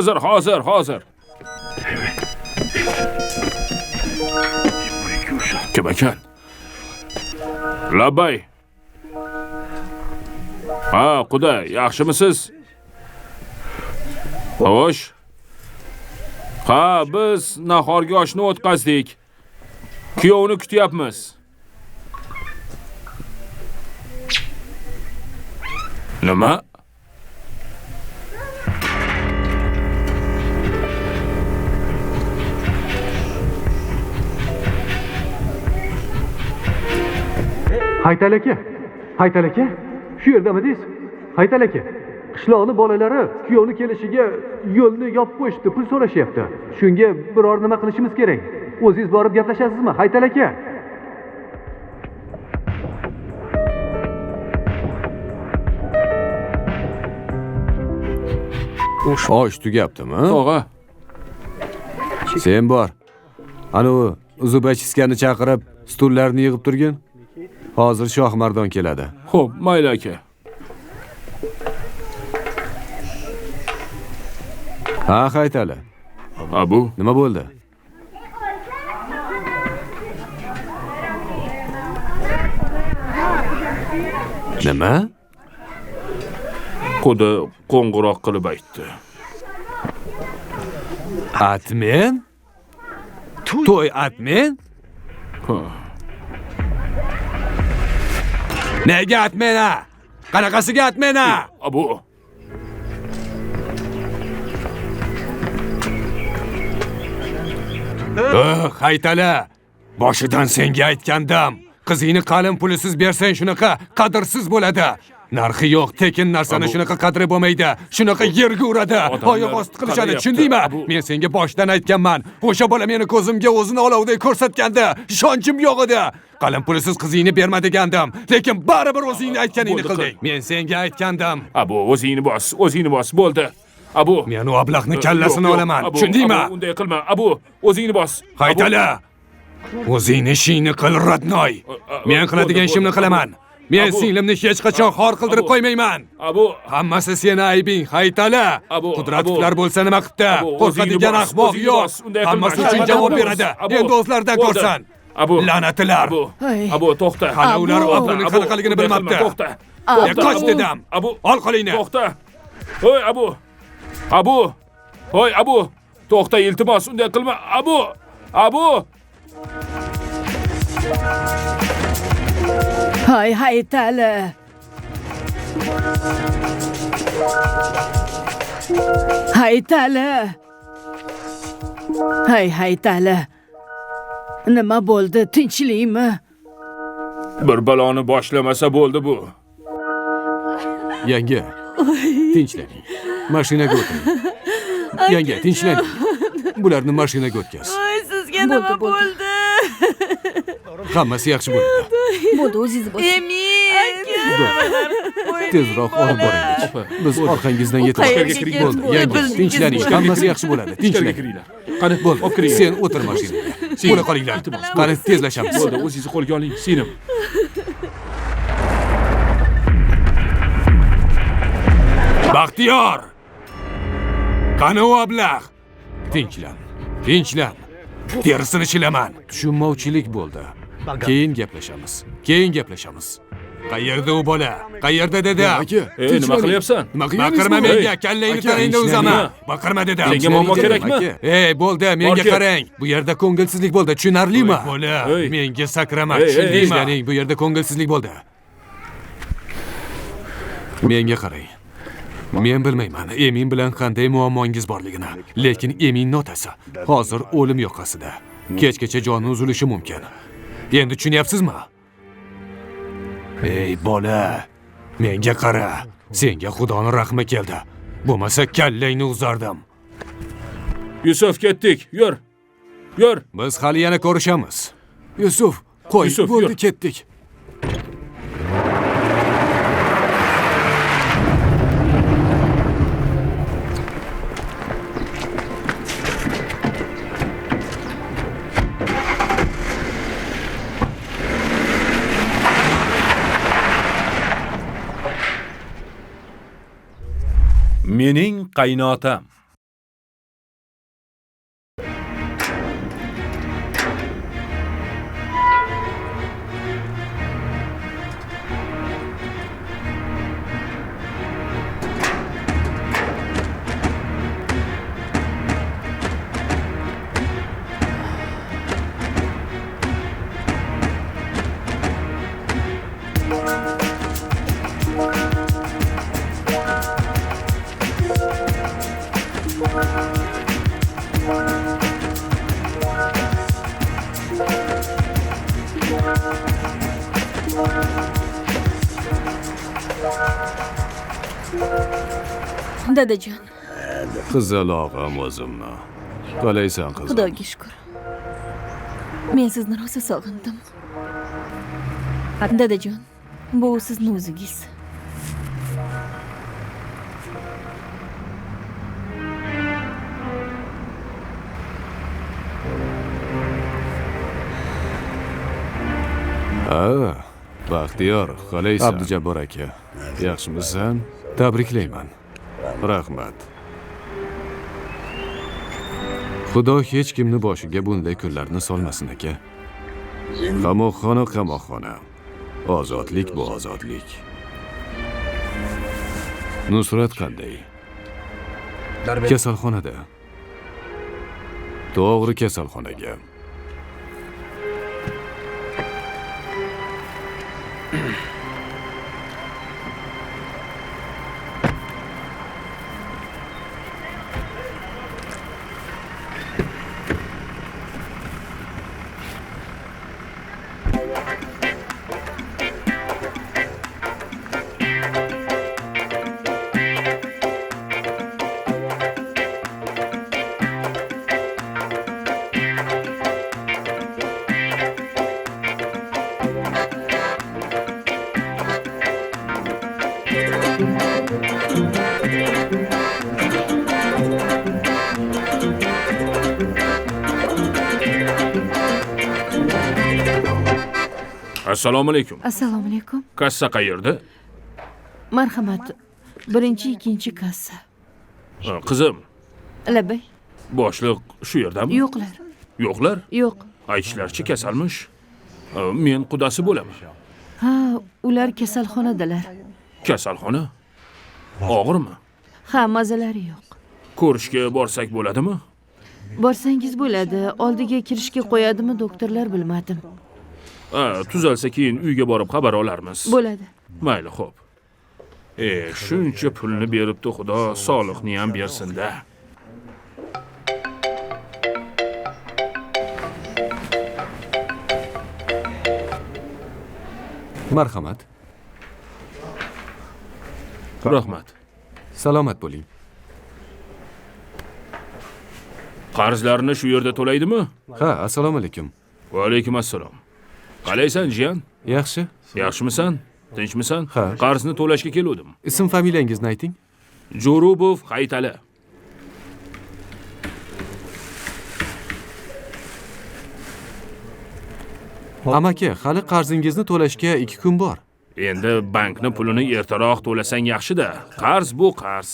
Hozir. Kim ekan? Labbay. Ha, quda, yaxshimisiz? Xo'sh. Ha, biz nahorga oshni o'tkazdik. Kuyovni kutyapmiz. Nima? Haytal aka, shu yerdamidingiz? Haytal aka, qishloqni bolalari kuyovni kelishiga yo'lni yopib qo'yishdi, pul so'rashyapti. Shunga biror nima qilishimiz kerak. O'zingiz borib gaplashasizmi, Haytal aka? Osh tugaptimi? Tog'a. Sen bor. Ana u zubachistlarni chaqirib, stullarni yig'ib turgin. Hozir Shohmardon keladi. Xo'p, mayli aka. Ha, Haytali. Abu, Nima bo'ldi? Nima? quda qo'ng'iroq qilib aytdi. Atmen? To'y atmen? Nega atmen ha? Qanaqasiga atmen ha? Abu, Haytali. Boshidan senga aytgandim. Qizingni qalin pulisiz bersang shunaqa qadrsiz bo'ladi. Narxi yo'q, tekin narsani shunaqa qadri bo'lmaydi. Shunaqa yerga uradi, oyoq osti qilishadi, tushundingmi? Men senga boshdan aytganman. O'sha bola meni ko'zimga o'zini olovdek ko'rsatgandi. Ishonchim yo'q edi. Qalin pulisiz qizingni berma degandim, lekin baribir o'zingni aytganingni qilding. Men senga aytgandim. Abu, o'zingni bos, bo'ldi. Abu, Men u ablaqni kallasini olaman, tushundingmi? Unday qilma, Abu, o'zingni bos. Haytali. O'zingni ishingni qil, Ratnoy. Men qiladigan ishimni qilaman. Men singlimni hech qachon xor qildirib qo'ymayman. Abu, Hammasi seni aybing, Haytali. Qudratovlar bo'lsa nima qildi? Qo'rqadigan ahmoq yo'q. Hammasi uchun javob beradi. Endi o'zlaridan ko'rsin. Abu, la'natlar. Abu, to'xta. Hali ular Abuning qanaqaligini bilmabdi. To'xta. Qoch dedim. Abu, ol qo'lingni. To'xta. Hoy, Abu. Hoy, Abu. To'xta, iltimos, unday qilma. Abu. Hoy, Haytali. Haytali. Nima bo'ldi? Tinchlikmi? Bir baloni boshlamasa bo'ldi bu. Yanga, tinchlaning. Mashinaga o'tiring. Yanga, tinchlaning. Bularni mashinaga o'tkaz. Voy, sizga nima bo'ldi? Hammasi yaxshi bo'ladi. Bo'ldi, o'zingiz bo'lsin. Emin. Tezroq olib boraylik. Biz orqangizdan yetib bo'ldi. Yanga, tinchlaning. Hammasi yaxshi bo'ladi. Tinchlang. Qani, bo'ldi. olib kiring. Sen o'tir mashinaga. Bo'la qolinglar. Qani, tezlashamiz. Bo'ldi, o'zingizni qo'lga oling, singlim. Baxtiyor! Qani u ablah? Tinchlan. Terisini chilaman. Tushunmovchilik bo'ldi. Keyin gaplashamiz. Qayerda u bola? Qayerda dedi? Nima qilyapsan? Baqirma menga, kallangni tarangda uzaman. Baqirma dedim. Senga muammo kerakmi? Bo'ldi, menga qarang. Bu yerda ko'ngilsizlik bo'ldi, tushunarlimi? Bola, menga sakrama, tushundingmi? Bu yerda ko'ngilsizlik bo'ldi. Menga qarang. Men bilmayman Emin bilan qanday muammongiz borligini, lekin Eminning otasi hozir o'lim yoqasida. Kechgacha joni uzilishi mumkin. Endi tushunyapsizmi? Ey bola, menga qara. Senga Xudoning rahmi keldi. Bo'lmasa kallangni uzardim. Yusuf, ketdik. Yur. Biz hali yana ko'rishamiz. Yusuf, qo'y, bo'ldi, ketdik. Mening qaynotam Dadajon, Qizalog'im o'zimni. Qalaysan qizim? Xudoga shukr. Men sizni rosa sog'indim. Dadajon, bu sizni o'zingiz. Ha, Baxtiyor, qalaysan? Abdujabbor aka, yaxshimisan? Tabriklayman. Rahmat. Xudo hech kimni boshiga bunday kunlarni solmasin aka. Qamoqxona. Ozodlik bu ozodlik. Nusrat qanday? Kasalxonada. To'g'ri kasalxonaga. Assalomu alaykum. Assalomu alaykum. Kassa qayerda? Marhamat. Birinchi, ikkinchi kassa. Qizim, Labay. boshliq shu yerdami? Yo'qlar. Yo'qlar? Yo'q. Aytishlaricha kasalmish. Men qudasi bo'laman. Ha, ular kasalxonadalar. Kasalxona? Og'irmi? Ha, mazalari yo'q. Ko'rishga borsak bo'ladimi? Borsangiz bo'ladi. Oldiga kirishga qo'yadimi doktorlar bilmadim. Tuzalsa keyin uyga borib xabar olarmiz. Bo'ladi. Mayli, xo'p. Shuncha pulni beribdi Xudo, sog'liqni ham bersin-da. Marhamat. Rahmat. Salomat bo'ling. Qarzlarni shu yerda to'laydimi? Ha, assalomu alaykum. Va alaykum assalom. Qalaysan, jiyan? Yaxshi. Yaxshimisan? Tinchmisan? Ha. Qarzni to'lashga keldim. Ism familiyangizni ayting. Jo'rubov Haytali. Amaki, hali qarzingizni to'lashga 2 kun bor. Endi bankni pulini ertaroq to'lasang yaxshi-da. Qarz bu qarz.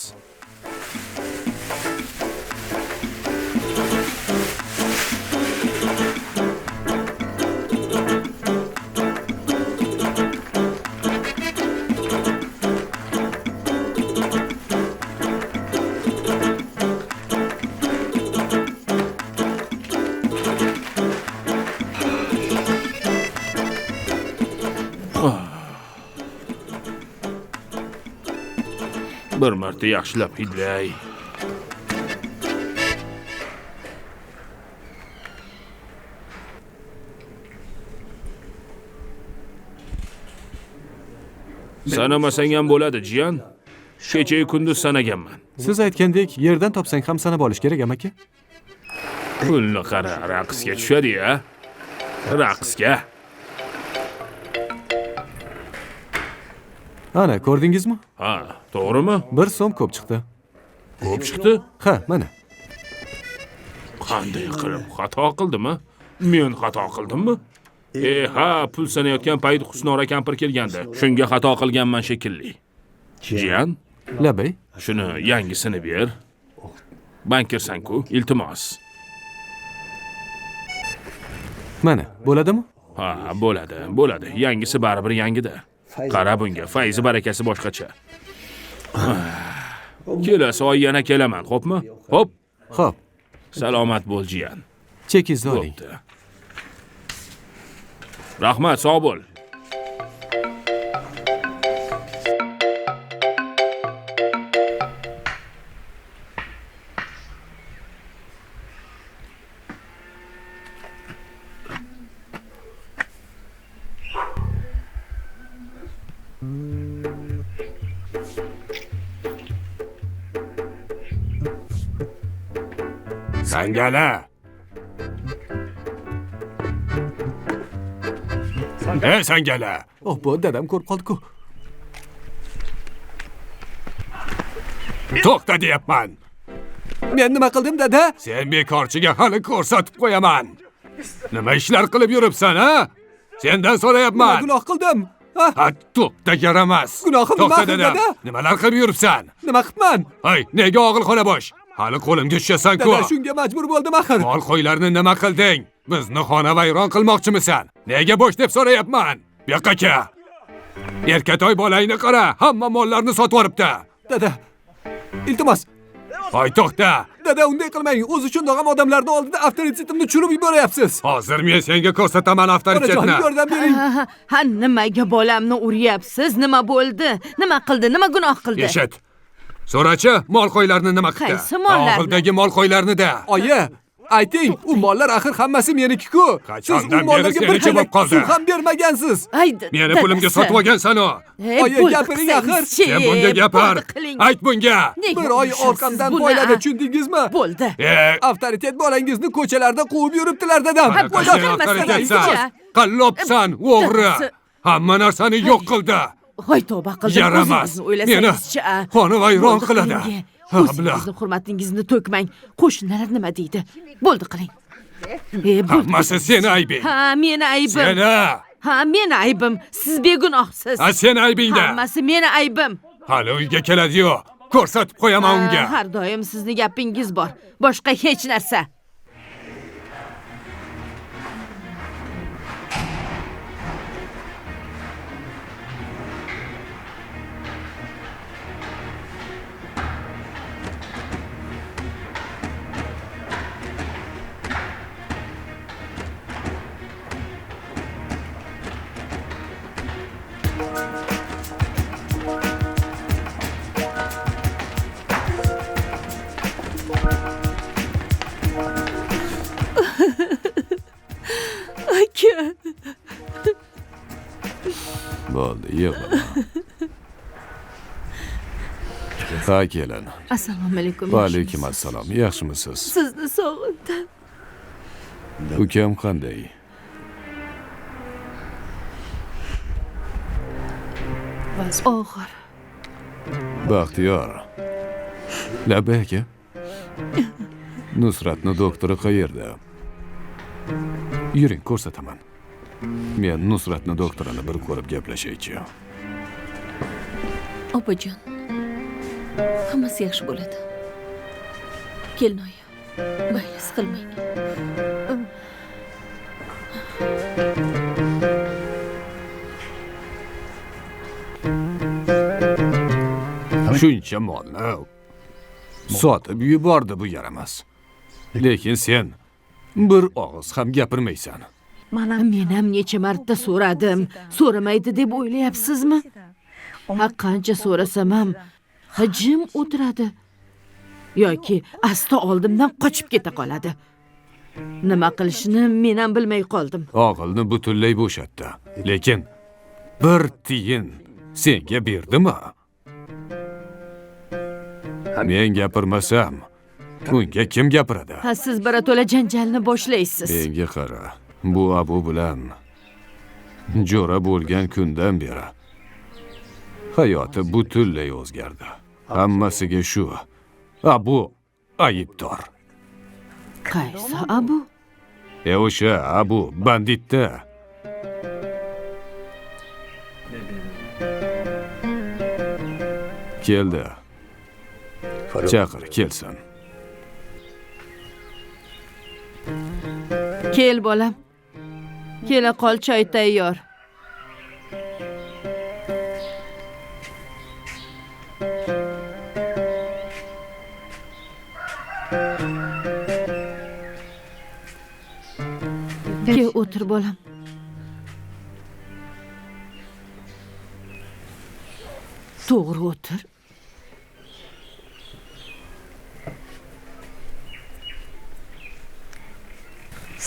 Bir marta yaxshilab hidlay. Sanamasang ham bo'ladi, jiyan. Kecha kunduz sanaganman. Siz aytgandek, yerdan topsang ham sanab olish kerak, amaki. Pulni qara, raqsga tushadi-ya. Raqsga. Ana, ko'rdingizmi? Ha, to'g'rimi? 1 so'm ko'p chiqdi. Ko'p chiqdi. Ha, mana. Qanday qilib xato qildimmi? Men xato qildimmi? Ha, pul sanayotgan payt Husnora kampir kelgandi. Shunga xato qilganman shekilli. Jiyan, Labay. shuni yangisini ber. Bankirsan-ku, iltimos. Mana, bo'ladimi? Ha, bo'ladi. Yangisi baribir yangida. Qara bunga, fayzi barakasi boshqacha. Kelasi oy yana kelaman, xo'pmi? Xo'p. Xo'p. Salomat bo'l, jiyan. Chekingizni oling. Bo'pti. Rahmat, sog' bo'l. Sangala. Sangala. Obbo, dadam ko'rib qoldi-ku. To'xta deyapman. Men nima qildim, dada? Sen bekorchiga hali ko'rsatib qo'yaman. Nima ishlar qilib yuribsan, ha? Sendan Nima so'rayapman. gunoh qildim? Ha? Ha, to'xta, yaramas. Gunohim nima To'xta qildi, dedim. dada? Nimalar qilib yuribsan? Nima qilibman? Hay, nega og'ilxona bosh? Hali qo'limga tushasan-ku. Dada, shunga majbur bo'ldim axir. Mol qo'ylarni nima qilding? Bizni xonavayron qilmoqchimisan? Nega bosh deb so'rayapman? Bu yoqqa kel. Erkatoy bolangni qara, hamma mollarni sotib yuboribdi. Dada, iltimos. Hoy, to'xta. Dada, unday qilmang. O'zi shundoq ham odamlarning oldida avtoritetimni tushirib yuboryapsiz. Hozir men senga ko'rsataman avtoritetni. Onajon, yordam bering. Ha, nimaga bolamni uryapsiz? Nima bo'ldi? Nima qildi? Nima gunoh qildi? Eshit. So'rachi, mol qo'ylarni nima qildi? Qaysi mollarni? Og'ildagi mol qo'ylarni-da. Oyi, ayting, u mollar axir hammasi meniki-ku. Siz u Qachondan mollarga beri bir seniki bo'lib chelak qoldi? suv ham bermagansiz. Meni pulimga sotib olgansan o. Oyi, gapiring axir. Sen bunga gapir. Ayt bunga. Bir oy orqamdan boyladi, tushundingizmi? Bo'ldi. Avtoritet bolangizni ko'chalarda quvib yuribdilar, dadam. Qanaqa sen avtoritetsan? Qallobsan, o'g'ri. Hamma narsani yo'q qildi. Voy tavba qildim. Yaramas. O'zingizni o'ylasangizchi. Meni xonavayron qiladi. O'zingizni hurmatingizni to'kmang. Qo'shnilar nima deydi? Bo'ldi qiling. Bo'ldi. Hammasi seni aybing. Ha, meni aybim. Seni. Ha, meni aybim. Siz begunohsiz. Ha, seni aybingda. Hammasi meni aybim. Hali uyga keladi-yu. Ko'rsatib qo'yaman unga. Har doim sizni gapingiz bor. Boshqa hech narsa. Aka. Bo'ldi, yig'lama. Ha, kelin. Assalomu alaykum. Va alaykum assalom. Yaxshimisiz? Sizni sog'indim. Ukam qanday? Og'ir. Baxtiyor. Labay aka. Nusratni doktori qayerda? Yuring, ko'rsataman. Men Nusratni doktorini bir ko'rib gaplashaychi. Opajon, hammasi yaxshi bo'ladi. Kelinoyi, mayli, siqilmang. Shuncha molni sotib yubordi bu yaramas. Lekin sen bir og'iz ham gapirmaysan. Men ham necha marta so'radim. So'ramaydi deb o'ylayapsizmi? Ha, qancha so'rasam ham jim o'tiradi. Yoki asta oldimdan qochib keta qoladi. Nima qilishni men ham bilmay qoldim. Og'ilni butunlay bo'shatdi. Lekin bir tiyin senga berdimi? Men gapirmasam, unga kim gapiradi? Ha, siz birato'la janjalni boshlaysiz. Menga qara. Bu Abu bilan jo'ra bo'lgan kundan beri hayoti butunlay o'zgardi. Hammasiga shu Abu aybdor. Qaysi Abu? O'sha Abu banditda. Keldi. Chaqir, kelsin. Kel bolam. Kela qol, choy tayyor. Ke o'tir bolam. To'g'ri o'tir.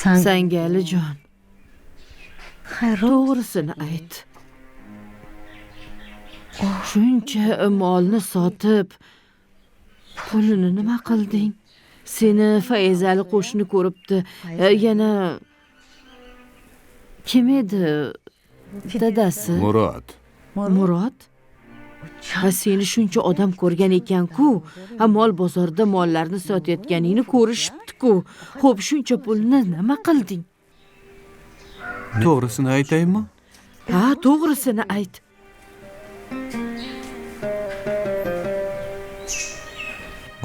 Sangalijon. To'g'risini ayt. Shuncha molni sotib, pulini nima qilding? Seni Fayzali qo'shni ko'ribdi. Yana kim edi? Dadasi. Murod. Murod? Ha, seni shuncha odam ko'rgan ekan-ku. Ha, mol bozorda mollarni sotayotganingni ko'rishibdi-ku. Xo'p, shuncha pulni nima qilding? To'g'risini aytaymi? Ha, to'g'risini ayt.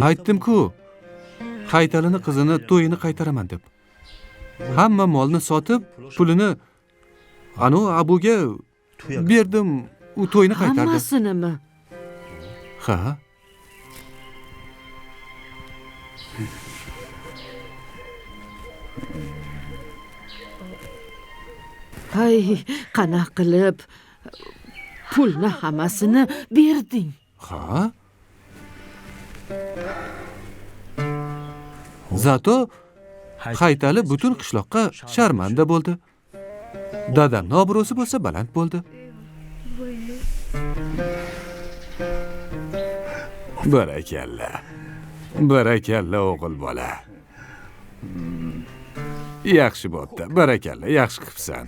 Aytdim-ku. Haytalini qizini to'yini qaytaraman deb. Hamma molni sotib, pulini anu abuga berdim, u to'yini qaytardi. Hammasinimi? Ha? Hay, qanaqa qilib pulni hammasini berding? Ha? Zato Haytali butun qishloqqa sharmanda bo'ldi. Dadamning obro'si bo'lsa baland bo'ldi. Barakalla. Barakalla o'g'il bola. Yaxshi bo'pti. Barakalla, yaxshi qilibsan.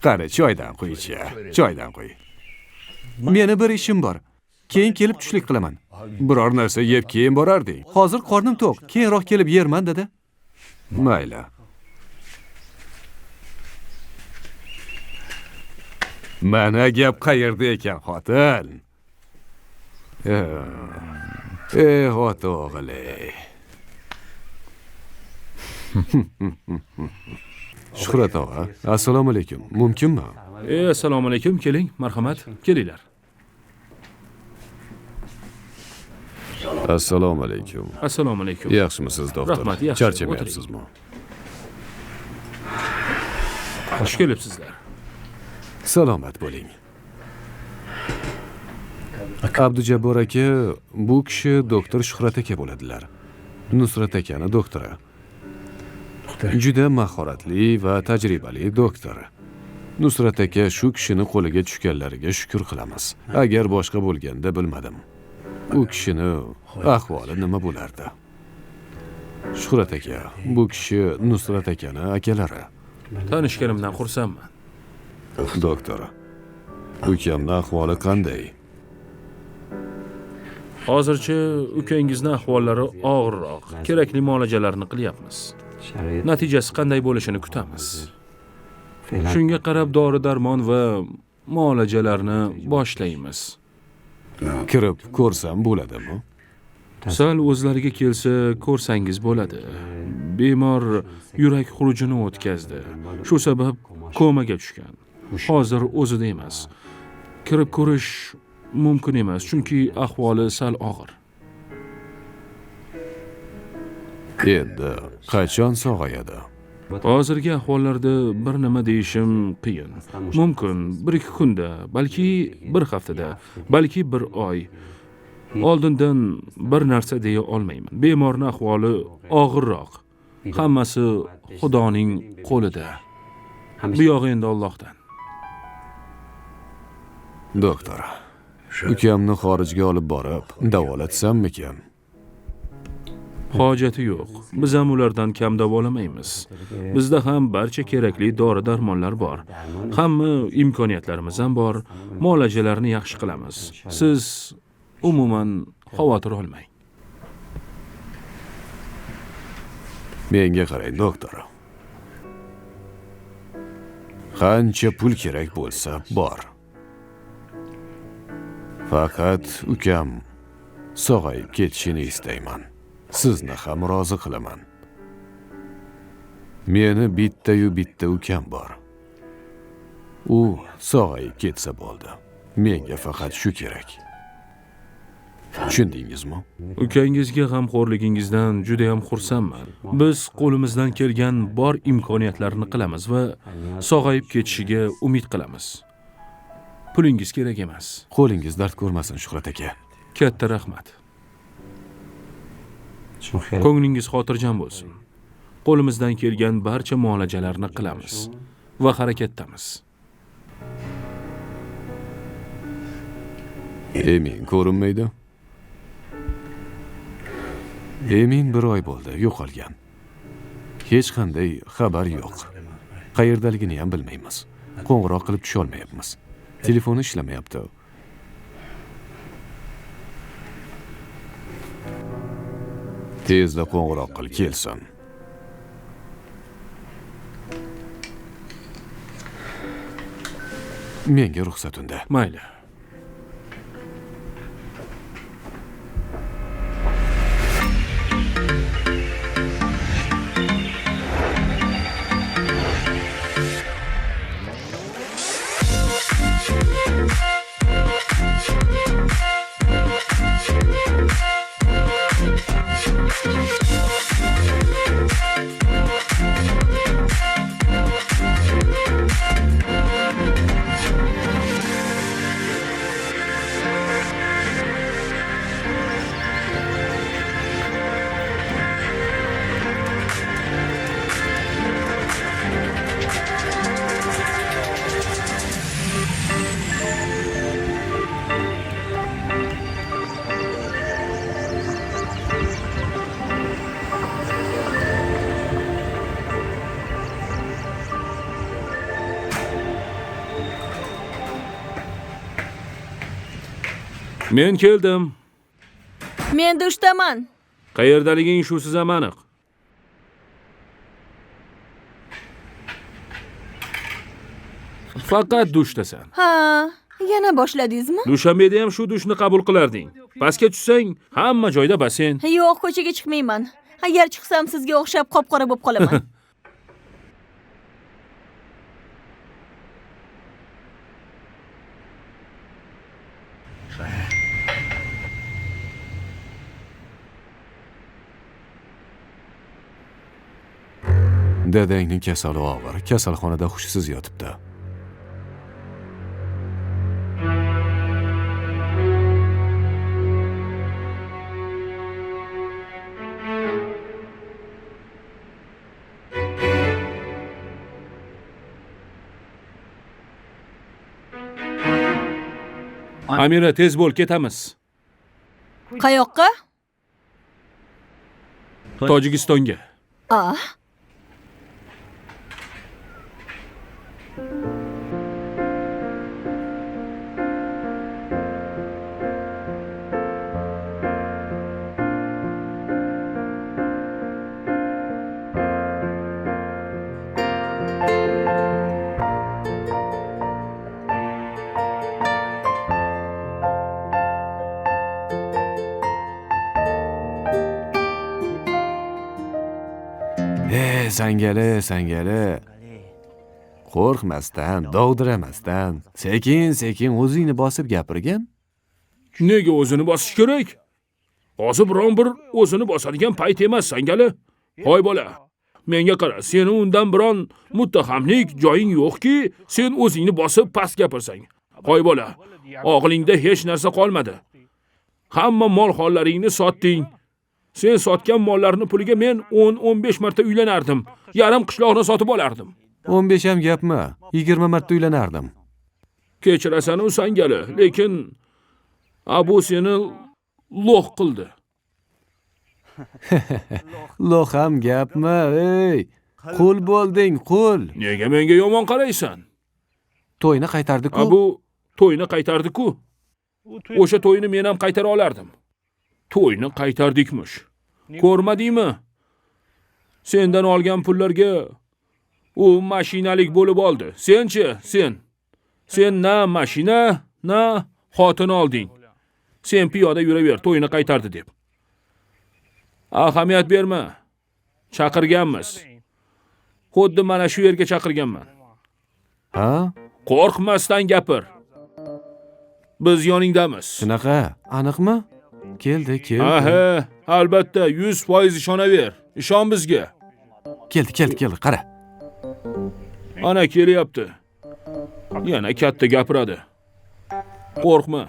Qani, choydan qo'y-chi. Choydan qo'y. Meni bir ishim bor. Keyin kelib tushlik qilaman. Biror narsa yeb keyin borarding. Hozir qornim to'q. Keyinroq kelib yerman dedi. Mayli. Mana gap qayerda ekan, xotin? Ot o'g'li. Shuhrat og'a, assalomu alaykum. Mumkinmi? Assalomu alaykum, keling, marhamat, kelinglar. Assalomu alaykum. Assalomu alaykum. Yaxshimisiz, doktor? Rahmat, yaxshi. Charchamayapsizmi? Xush kelibsizlar. Salomat bo'ling. Abdujabbor aka, bu kishi doktor Shuhrat aka bo'ladilar. Nusrat akani doktori. Juda mahoratli va tajribali doktor. Nusrat aka shu kishini qo'liga tushganlariga shukr qilamiz. Agar boshqa bo'lganda bilmadim. U kishini ahvoli nima bo'lardi? Shuhrat aka, bu kishi Nusrat akani akalari. Tanishganimdan xursandman. Doktor, ukamning ahvoli qanday? Hozircha ukangizning ahvollari og'irroq. Kerakli muolajalarni qilyapmiz. Natijasi qanday bo'lishini kutamiz. Shunga qarab dori-darmon va muolajalarni boshlaymiz. Kirib ko'rsam bo'ladimi? Sal o'zlariga kelsa ko'rsangiz bo'ladi. Bemor yurak xurujini o'tkazdi. Shu sabab komaga tushgan. Hozir o'zida emas. Kirib ko'rish mumkin emas, chunki ahvoli sal og'ir. Endi qachon sog'ayadi? Hozirgi ahvollarda bir nima deyishim qiyin. Mumkin 1-2 kunda, balki bir haftada, balki bir oy. Oldindan bir narsa deya olmayman. Bemorning ahvoli og'irroq. Hammasi Xudoning qo'lida. Bu yog'i endi Allohdan. Doktor, ukamni xorijga olib borib davolatsammikan? Hojati yo'q. Biz ham ulardan kam davolamaymiz. Bizda ham barcha kerakli dori-darmonlar bor. Hamma imkoniyatlarimiz ham bor. Muolajalarni yaxshi qilamiz. Siz umuman xavotir olmang. Menga qarang, doktor. Qancha pul kerak bo'lsa, bor. Faqat ukam sog'ayib ketishini istayman. Sizni ham rozi qilaman. Meni bitta ukam bor. U sog'ayib ketsa bo'ldi. Menga faqat shu kerak. Tushundingizmi? Ukangizga g'amxo'rligingizdan juda ham xursandman. Biz qo'limizdan kelgan bor imkoniyatlarni qilamiz va sog'ayib ketishiga umid qilamiz. Pulingiz kerak emas. Qo'lingiz dard ko'rmasin, Shuhrat aka. Katta rahmat. Ko'nglingiz xotirjam bo'lsin. Qo'limizdan kelgan barcha muolajalarni qilamiz va harakatdamiz. Men ko'rinmaydi? Emin bir oy bo'ldi yo'qolgan. Hech qanday xabar yo'q. Qayerdaligini ham bilmaymiz. Qo'ng'iroq qilib tusha olmayapmiz. Telefoni ishlamayapti. Tezda qo'ng'iroq qil kelsin. Menga ruxsat unda. Mayli. Men keldim. Men dushdaman. Qayerdaliging shusiz ham aniq. Faqat dushdasan. Ha, yana boshladingizmi? Dushanbeda ham shu dushni qabul qilarding. Pastga tushsang, hamma joyda basen. Yo'q, ko'chaga chiqmayman. Agar chiqsam sizga o'xshab qop-qora bo'lib qolaman. Dadangning kasali og'ir, kasalxonada hushsiz yotibdi. Amira, tez bo'l, ketamiz. Qayoqqa? Tojikistonga. Ah, Sangali. Qo'rqmasdan, dovdiramasdan, sekin o'zingni bosib gapirgin. Nega o'zini bosish kerak? Hozir biron bir o'zini bosadigan payt emas, Sangali. Hoy bola, menga qara, seni undan biron muttahamlik joying yo'qki, sen o'zingni bosib past gapirsang. Hoy bola, og'lingda hech narsa qolmadi. Hamma mol hollaringni sotding. Sen sotgan mollarning puliga men 10-15 marta uylanardim. Yarim qishloqni sotib olardim. 15 ham gapmi? 20 marta uylanardim. Kechirasan u Sangali, lekin Abu seni lo'q qildi. Lo'q ham gapmi? Ey, qul bo'lding, qul. Nega menga yomon qaraysan? To'yni qaytardi-ku. Abu to'yni qaytardi-ku. O'sha to'yni men ham qaytara olardim. To'yni qaytardikmish. Ko'rmadingmi? Sendan olgan pullarga u mashinalik bo'lib oldi. Senchi, sen na mashina, na xotin olding. Sen piyoda yuraver, to'yni qaytardi deb. Ahamiyat berma. Chaqirganmiz. Xuddi mana shu yerga chaqirganman. Ha? Qo'rqmasdan gapir. Biz yoningdamiz. Shunaqa, aniqmi? Keldi. Aha, albatta 100% ishonaver. Ishon bizga. Keldi, qara. Ana kelyapti. Yana katta gapiradi. Qo'rqma.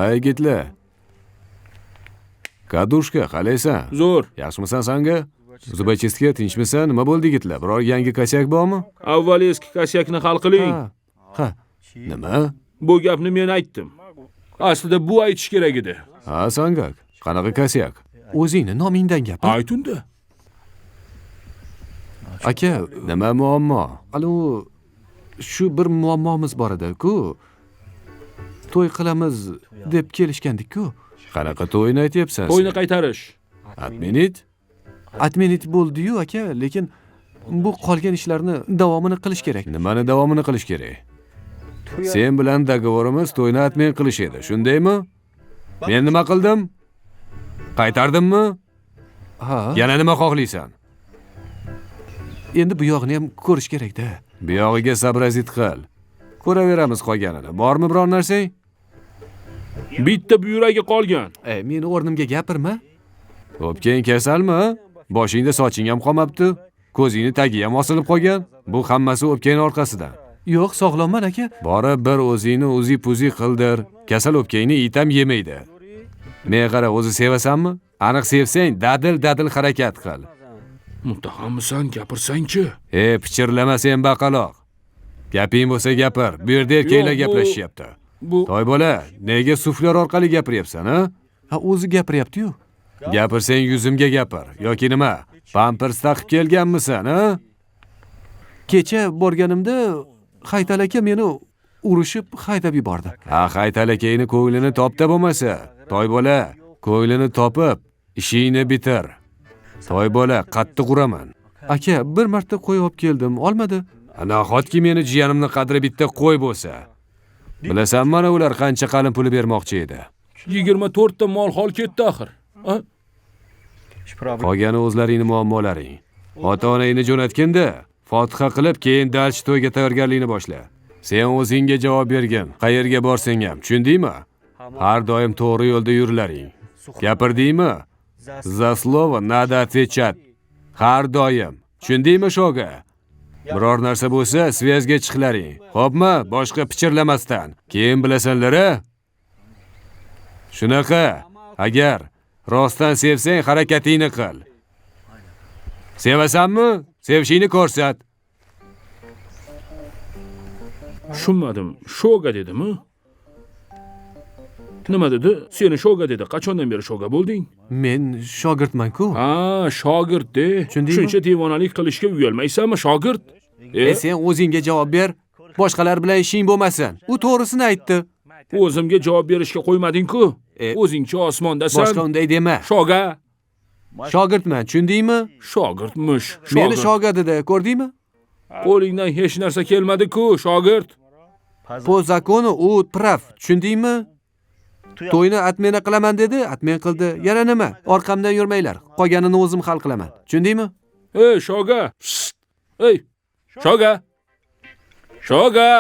Ay gitlar. Kadushka, qalaysan? Zo'r. Yaxshimisan sanga? Zubachistga tinchmisan? Nima bo'ldi gitlar? Biror yangi kasyak bormi? Avval eski kasyakni hal qiling. Ha. Nima? Bu gapni men aytdim. Aslida bu aytish kerak edi. Ha, sangak. Qanaqa kasyak? o'zingni nomingdan gapir. ayt unda. Aka, nima muammo? Alo, shu bir muammomiz bor edi-ku. To'y qilamiz deb kelishgandik-ku. Qanaqa to'yni aytyapsan? To'yni qaytarish. Atmenit bo'ldi-yu, aka, lekin bu qolgan ishlarni davomini qilish kerak. Nimani davomini qilish kerak? Sen bilan dogovorimiz to'yni atmen qilish edi, shundaymi? Men nima qildim? Qaytardimmi? Ha. Yana nima xohlaysan? Endi bu yog'ini ham ko'rish kerak-da. Bu yog'iga sabrazit qil. Ko'raveramiz qolganini. Bormi biror narsang? Bitta buyuragi qolgan. Meni o'rnimga gapirma. O'pkang kasalmi? Boshingda soching ham qolmabdi. Ko'zingni tagi ham osilib qolgan. Bu hammasi o'pkang orqasidan. Yo'q, sog'lomman aka. Borib bir o'zingni uzi-puzi qildir. Kasal o'pkangni it ham yemaydi. Men qara, o'zi sevasanmi? Aniq sevsang, dadil harakat qil. Muttahammisan, gapirsang-chi. Pichirlama sen baqaloq. Gaping bo'lsa gapir. Bu yerda erkaklar gaplashyapti. Toy bola, nega suflyor orqali gapiryapsan, ha? Ha, o'zi gapiryapti-yu. Gapirsang yuzimga gapir yoki nima? Pampers taqib kelganmisan, ha? Kecha borganimda Haytal aka meni urishib haydab yubordi. Ha, Haytal akangni ko'nglini topda bo'lmasa, toy bola, ko'nglini topib, ishingni bitir. Toy bola, qattiq uraman. Aka, bir marta qo'y olib keldim, olmadi. Nahotki meni jiyanimni qadri bitta qo'y bo'lsa. Bilasan, mana ular qancha qalin puli bermoqchi edi. 24 ta mol hol ketdi axir. Qolgani o'zlaringning muammolaring. Ota-onangni jo'natganda Fotiha qilib, keyin dalchi to'yga tayyorgarlikni boshla. Sen o'zingga javob bergin. Qayerga borsang ham, tushundingmi? Har doim to'g'ri yo'lda yurlaring. Gapirdingmi? За слово надо отвечать. Har doim. Tushundingmi, shoga? Biror narsa bo'lsa, svязga chiqlaring. Xo'pmi? Boshqa pichirlamasdan. Keyin bilasanlar-a? Shunaqa. Agar rostdan sevsang, harakatingni qil. Sevasanmi? Sevishingni ko'rsat. Tushunmadim. Shoga dedimi? Nima dedi? Seni shoga dedi. Qachondan beri shoga bo'lding? Men shogirdman-ku. Ha, shogird-de. Shuncha devonalik qilishga uyalmaysanmi, shogird? Sen o'zingga javob ber. Boshqalar bilan ishing bo'lmasin. U to'g'risini aytdi. O'zimga javob berishga qo'ymading-ku. O'zingcha osmondasan. Boshqa unday dema. Shoga. Shogirdman, tushundingmi? Shogirdmish. Meni shoga dedi, ko'rdingmi? Qo'lingdan hech narsa kelmadi-ku, shogird. Po zakonu u prav, tushundingmi? To'yni atmena qilaman dedi, atmen qildi. Yana nima? Orqamdan yurmanglar. Qolganini o'zim hal qilaman. Tushundingmi? Ey, shoga. Ey, shoga. Shoga.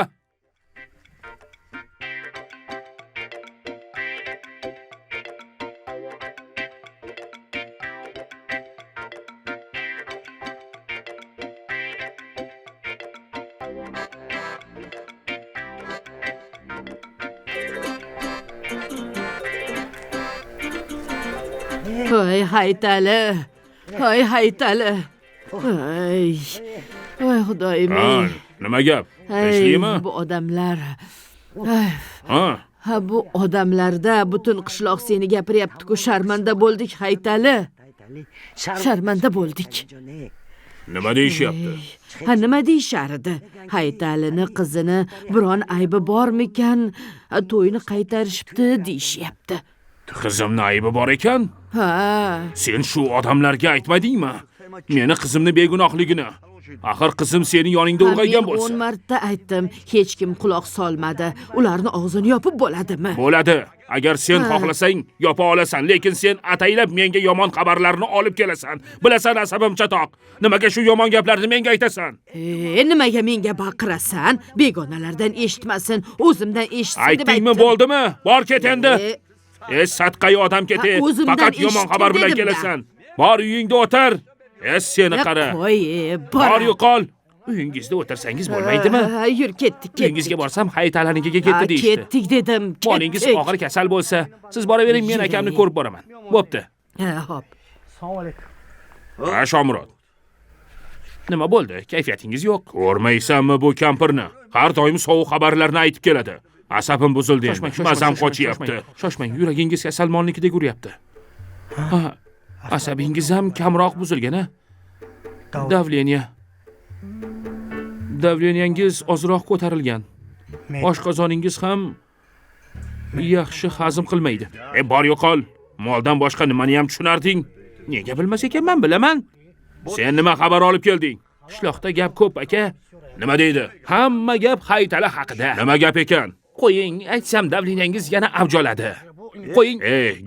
Voy Haytali. Voy Haytali. Voy. Voy xudoyim. Nima gap? Tinchlikmi? Bu odamlar. Ha, bu odamlarda butun qishloq seni gapiryapti-ku, sharmanda bo'ldik Haytali. Sharmanda bo'ldik. Nima deyishyapti? Ha, nima deyishardi? Haytalini qizini biron aybi bormikan, to'yni qaytarishibdi deyishyapti. Qizimning aybi bor ekan? Ha. Sen shu odamlarga aytmadingmi? Meni qizimni begunohligini. Axir qizim seni yoningda ulg'aygan bo'lsa. Men 10 marta aytdim, hech kim quloq solmadi. Ularni og'zini yopib bo'ladimi? Bo'ladi. Agar sen xohlasang, yopa olasan, lekin sen ataylab menga yomon xabarlarni olib kelasan. Bilasan, asabim chatoq. Nimaga shu yomon gaplarni menga aytasan? Nimaga menga baqirasan? Begonalardan eshitmasin, o'zimdan eshitsin deb aytdim. Aytdingmi, bo'ldimi? Bor ket endi. Satqay odam keti. Faqat yomon xabar bilan kelasan. Bor uyingda o'tir. Seni qara. Bor yo'qol. Uyingizda o'tirsangiz bo'lmaydimi? Yur, ketdik. Uyingizga borsam Haytalanikiga ketdi deydi. Ketdik dedim. Bolingiz og'ir kasal bo'lsa, siz boravering, men akamni ko'rib boraman. Bo'pti. Hop. Shomurod. Nima bo'ldi? Kayfiyatingiz yo'q. Ko'rmaysanmi bu kampirni? Har doim sovuq xabarlarni aytib keladi. Asabim buzildi. Mazam qochyapti. Shoshmang, yuragingiz kasalmonlikdek uryapti. Asabingiz ham kamroq buzilgan-a? Davleniyangiz ozroq ko'tarilgan. Oshqozoningiz ham yaxshi hazm qilmaydi. Bor yo'qol. Moldan boshqa nimani ham tushunarding? Nega bilmas ekanman, bilaman. Sen nima xabar olib kelding? Qishloqda gap ko'p, aka. Nima deydi? Hamma gap Haytala haqida. Nima gap ekan? Qo'ying, aytsam davleniyangiz yana avjoladi. Qo'ying.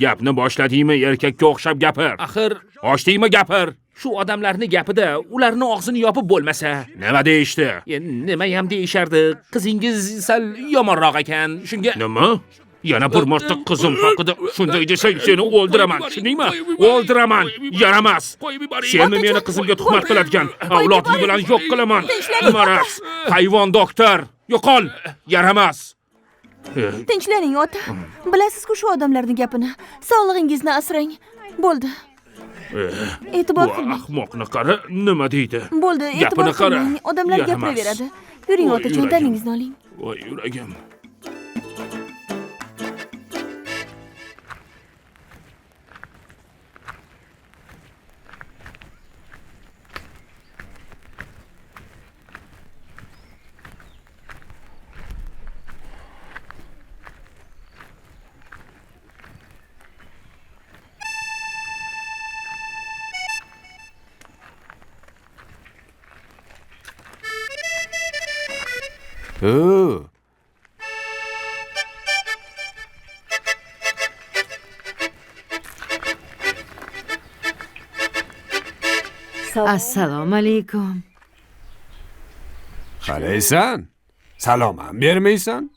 Gapni boshladingmi, erkakka o'xshab gapir. Axir, ochdingmi gapir. Shu odamlarning gapida ularning og'zini yopib bo'lmasa, nima deyishdi? Nima ham deyishardi? Qizingiz sal yomonroq ekan. Shunga nima? Yana bir marta qizim haqida shunday desang, seni o'ldiraman. Tushundingmi? O'ldiraman. Yaramas. Seni meni qizimga tuhmat qiladigan avloding bilan yo'q qilaman. Maras, hayvon doktor, yo'qol. Yaramas. Tinchlaning, ota. Bilasiz-ku shu odamlarning gapini. Sog'lig'ingizni asrang. Bo'ldi. E'tibor qilmang. Ahmoqni qara, nima deydi? Bo'ldi, e'tibor qilmang. Odamlar gapiraveradi. Yuring, otajon, damingizni oling. Voy yuragim. Assalomu alaykum. Qalaysan? Salom ham bermaysan?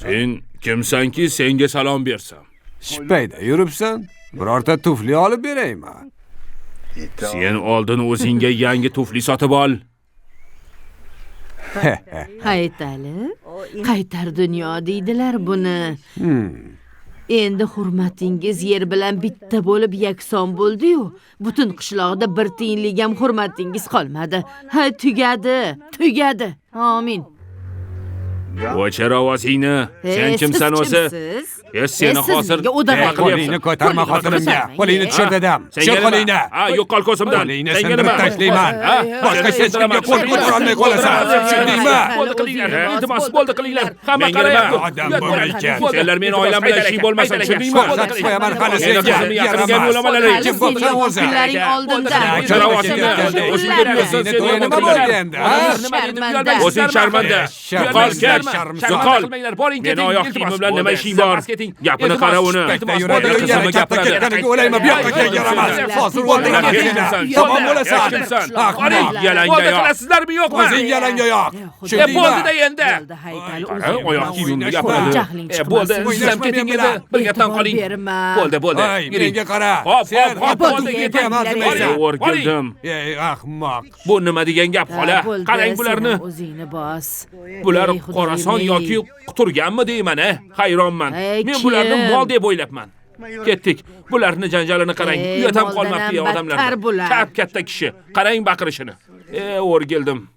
Sen kimsanki senga salom bersam? Shipayda yuribsan? Birorta tufli olib beraymi? Sen oldin o'zingga yangi tufli sotib ol. Haytali, qaytar dunyo deydilar buni. Endi hurmatingiz yer bilan bitta bo'lib yakson bo'ldi-yu, butun qishloqda bir tiyinlik ham hurmatingiz qolmadi. Tugadi. Amin. O'chir ovozingni. Sen kimsan o'zi? Seni hozir qo'lingni ko'tarma xotinimga. Qo'lingni tushir dedim. Tushir qo'lingni. Yo'qol ko'zimdan. Qo'lingni sindirib tashlayman. Boshqa hech kimga qo'l ko'tara olmay qolasan. Tushundingmi? Bo'ldi qilinglar. Iltimos, bo'ldi qilinglar. Hamma qarayapti. Odam bo'lmaykan. Senlar meni oilam bilan ishing bo'lmasin, tushundingmi? Ko'rsatib qo'yaman hali senga. Yaqinga o'lamalar. Kim bo'lsa o'zi. Kunlaring oldinda. O'chir ovozingni. O'zing bilmaysan, sen nima bo'ldi endi? O'zing sharmanda. Yo'qol, yo'qol. Boring, keting. Meni oyoq kiyimim bilan nima ishing bor? Gapini qara uni. Qizimni gapiradi. O'laymi, bu yoqqa kel, yaramas. Hozir o'rniga kelinglar. Tamom bo'lasan. Boring, yalanga yo'q. Qilasizlarmi yo'qmi? O'zing yalanga yo'q. Bo'ldi-da endi. Oyoq kiyimimni gapiradi. Bo'ldi, siz ham keting edi. Birgadan qoling. Bo'ldi. Menga qara. Hop, bo'ldi, ketaman. O'rgildim. Ey ahmoq. Bu nima degan gap, xola? Qarang bularni. O'zingni bos. Bular qorason yoki quturganmi deyman, hayronman. Men bularni mol deb o'ylabman. Ketdik. Bularni janjalini qarang. Uyat ham qolmabdi odamlar. Kap katta kishi. Qarang baqirishini. O'rgildim.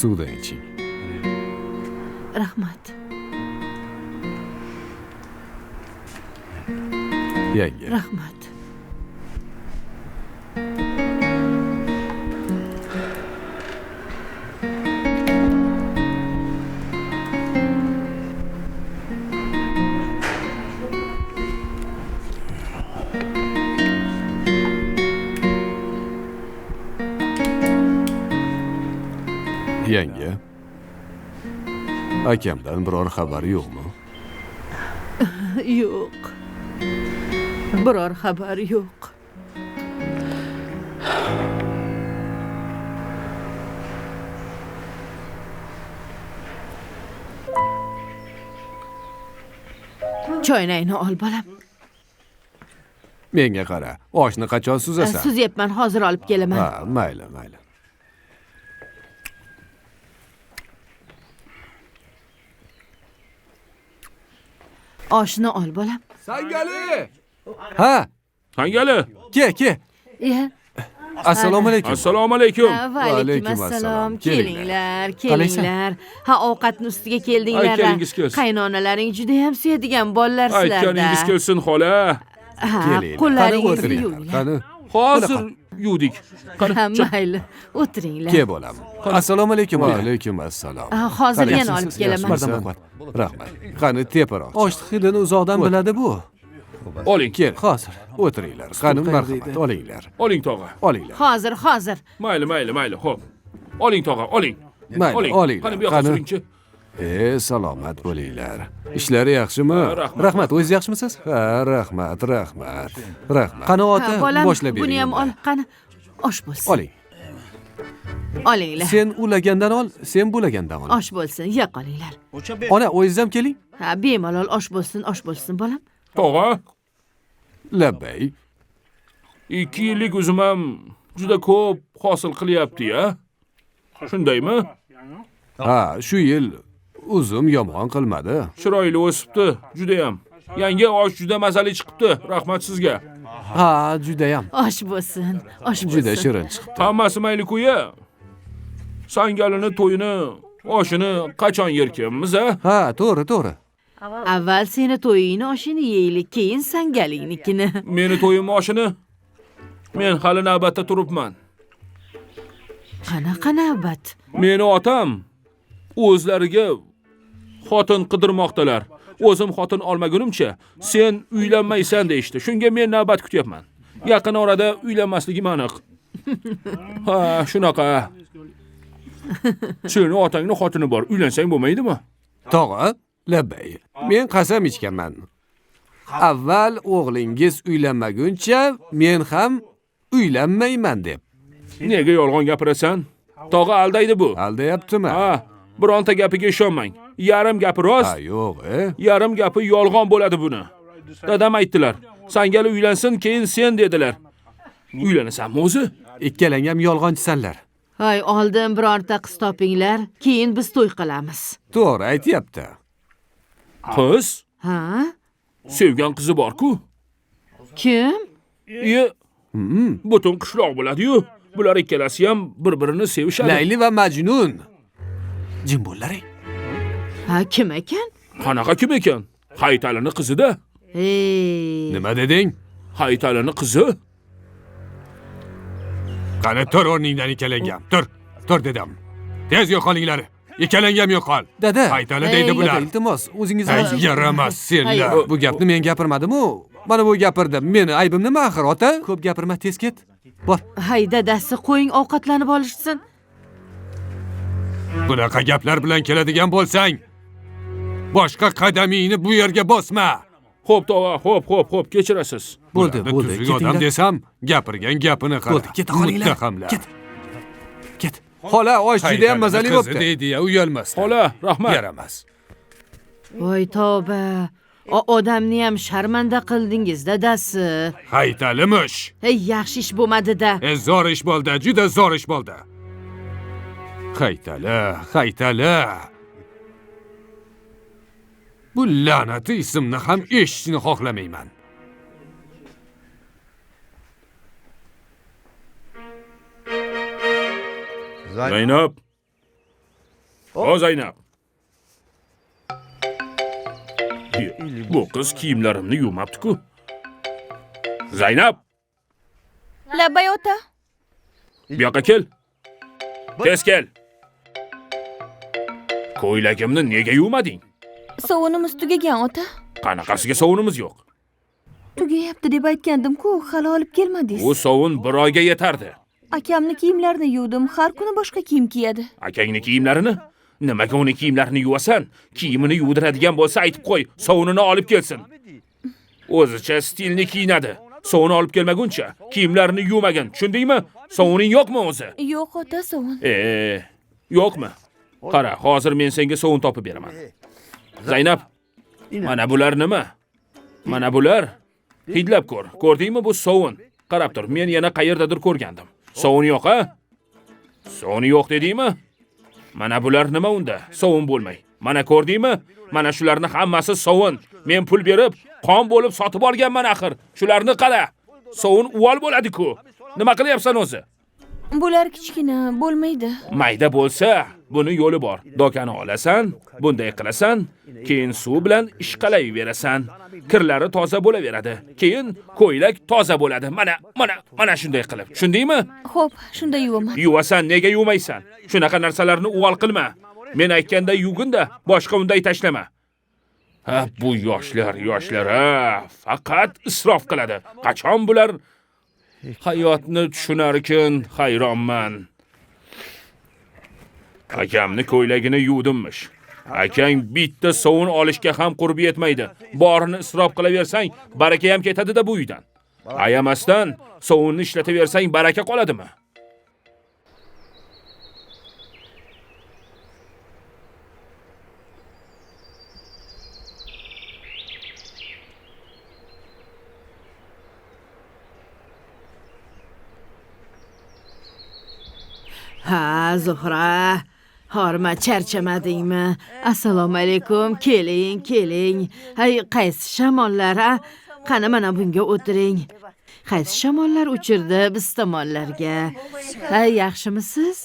Suvdan iching. Rahmat. Yanga. Rahmat. Yanga. Akamdan biror xabar yo'qmi? Yo'q. Biror xabar yo'q. Choynakni ol, bolam. Menga qara. Oshni qachon suzasan? Suzyapman, hozir olib kelaman. Ha, mayli. Oshni ol bolam. Sangali! Ha, Hangali? ke. Ya. Assalomu alaykum. Assalomu alaykum. Va alaykum assalom. assalom. Kelinglar. Kelinglar. Ha, ovqatni ustiga keldinglar. Ay, kelingiz kelsin. Qaynonalaring juda ham suyadigan bolalar sizlarda. Aytganingiz kelsin, xola. Ha, Keling. qo'llaringizni Qani yuvinglar. Qani. Hozir yuvdik. Ha, Qani, mayli. O'tiringlar. Ke bolam. Assalomu alaykum. Va alaykum assalom. Ha, hozir yana Yaxshimisiz? olib kelaman. Yaxshimisan? Rahmat. Qani teparoq. Osh hidini uzoqdan biladi bu. oling. Kel, hozir. O'tiringlar. Qani marhamat, olinglar. Oling tog'a. Olinglar. Hozir. Mayli, xo'p. Oling tog'a, oling. Mayli, olinglar. Qani bu yoqqa Qani. suringchi. Salomat bo'linglar. Ishlari yaxshimi? Rahmat. Rahmat, o'zingiz yaxshimisiz? Ha, rahmat. Qani ota, Ha, bolam, boshlab bering. buni ham ol. Qani, osh bo'lsin. Oling. Olinglar. Sen ulagandan ol, sen bulagandan ol. Osh bo'lsin, ye qolinglar. Ona, o'zingiz ham keling. Ha, bemalol osh bo'lsin, bolam. Tog'a, Labbay. 2 yillik uzum ham juda ko'p hosil qilyapti-ya. Shundaymi? Ha, shu yil uzum yomon qilmadi. Chiroyli o'sibdi, juda ham. Yangi osh juda mazali chiqibdi. Rahmat sizga. Ha, juda ham. Osh bo'lsin. Juda shirin chiqdi. Hammasi mayli-ku-ya. Sangalini to'yini, oshini qachon yerkanmiz, a? Ha, to'g'ri. Avval seni to'yingni oshini yeylik, keyin sangalingnikini. Meni to'yim oshini men hali navbatda turibman. Qanaqa navbat? Meni otam o'zlariga xotin qidirmoqdalar. O'zim xotin olmagunimcha sen uylanmaysan deyishdi. Shunga men navbat kutyapman. Yaqin orada uylanmasligim aniq. Ha, shunaqa. Seni otangni xotini bor, uylansang bo'lmaydimi? Tog'a, labbay. Men qasam ichganman. Avval o'g'lingiz uylanmaguncha men ham uylanmayman deb. Nega yolg'on gapirasan? Tog'a aldaydi bu. Aldayaptimi? Ha, bironta gapiga ishonmang. Yarim gapi rost, Ha, yo'q, yarim gapi yolg'on bo'ladi buni. Dadam aytdilar. Sangali uylansin, keyin sen dedilar. Uylanasanmi o'zi? Ikkalang ham yolg'onchisanlar. Hoy, oldin birorta qiz topinglar, keyin biz to'y qilamiz. To'g'ri aytayapti. Qiz? Ha? Sevgan qizi bor-ku. Kim? Butun qishloq biladi-yu. Bular ikkalasi ham bir-birini sevishadi. Layli va Majnun. Jim bo'llaring. Ha, kim ekan? Qanaqa kim ekan? Haytalini qizi-da. Nima deding? Haytalini qizi. Qani tur o'rningdan ikkalangam. Tur dedim. Tez yo'qolinglar. Ikkalangam yo'qol. Dada. Haytali deydi Ey, bular. Iltimos, o'zingiz Ay, yaramas senlar. Bu gapni men gapirmadim-ku. Mana bu gapirdim. Meni aybim nima axir, ota? Ko'p gapirma, tez ket. Bor. Hay, dadasi, qo'ying ovqatlanib olishsin. Bunaqa gaplar bilan keladigan bo'lsang, boshqa qadamingni bu yerga bosma. Xo'p, tog'a, xo'p, kechirasiz. Bo'ldi. Tuzuk odam desam, gapirgan gapini qara. Bo'ldi, ket qolinglar. Muttahamlar. Ket. Xola, osh juda ham mazali Qizi bo'pti. deydi-ya, uyalmasdan. Xola, rahmat. Yaramas. Voy tavba. Odamni ham sharmanda qildingiz, dadasi. Haytalimush. Ey, yaxshi ish bo'lmadi-da. Zo'r ish bo'ldi, juda zo'r ish bo'ldi. Haytali. Bu la'nati ismni ham eshitishni xohlamayman. Zaynab. O Zaynab. Bu qiz kiyimlarimni yuvmabdi-ku. Zaynab, Labbay ota. bu yoqqa kel. Tez kel. Ko'ylagimni nega yuvmading? Sovunimiz tugagan ota. Qanaqasiga sovunimiz yo'q? Tugayapti deb aytgandim-ku, hali olib kelmadingiz. Bu sovun bir oyga yetardi. Akamni kiyimlarini yuvdim. Har kuni boshqa kiyim kiyadi. Akangni kiyimlarini? Nimaga uni kiyimlarini yuvasan? Kiyimini yuvdiradigan bo'lsa aytib qo'y, sovunini olib kelsin. O'zicha stilni kiyinadi. Sovun olib kelmaguncha kiyimlarini yuvmagan. Tushundingmi? Sovuning yo'qmi o'zi? Yo'q ota, sovun. Yo'qmi? Qara, hozir men senga sovun topib beraman. Zaynab, mana bular nima? Mana bular. Hidlab ko'r. Ko'rdingmi bu sovun? Qarab tur, men yana qayerdadir ko'rgandim. Sovun yo'q, ha? Sovun yo'q dedingmi? Mana bular nima unda? Sovun bo'lmay. Mana ko'rdingmi? Mana shularni hammasi sovun. Men pul berib, qon bo'lib sotib olganman axir. Shularni qara. Sovun uvol bo'ladi-ku. Nima qilyapsan o'zi? Bular kichkina, bo'lmaydi. Mayda bo'lsa, buni yo'li bor. Dokani olasan, bunday qilasan, keyin suv bilan ishqalayverasan. Kirlari toza bo'laveradi. Keyin ko'ylak toza bo'ladi. Mana shunday qilib. Tushundingmi? Xo'p, shunda yuvaman. Yuvasan, nega yuvmaysan? Shunaqa narsalarni uvol qilma. Men aytganda yugunda, boshqa unday tashlama. Ha, bu yoshlar, faqat isrof qiladi. Qachon bular hayotni tushunarkin, hayronman. Akamni ko'ylagini yuvdimmish. Akang bitta sovun olishga ham qurbi yetmaydi. Borini isrof qilaversang, baraka ham ketadi-da bu uydan. Ayamasdan sovunni ishlataversang, baraka qoladimi? Ha, Zuhra. Horma, charchamadingmi? Assalomu alaykum. Keling. Hay, qaysi shamollar, a? Qani mana bunga o'tiring. Qaysi shamollar uchirdi biz tomonlarga? Hay, yaxshimisiz?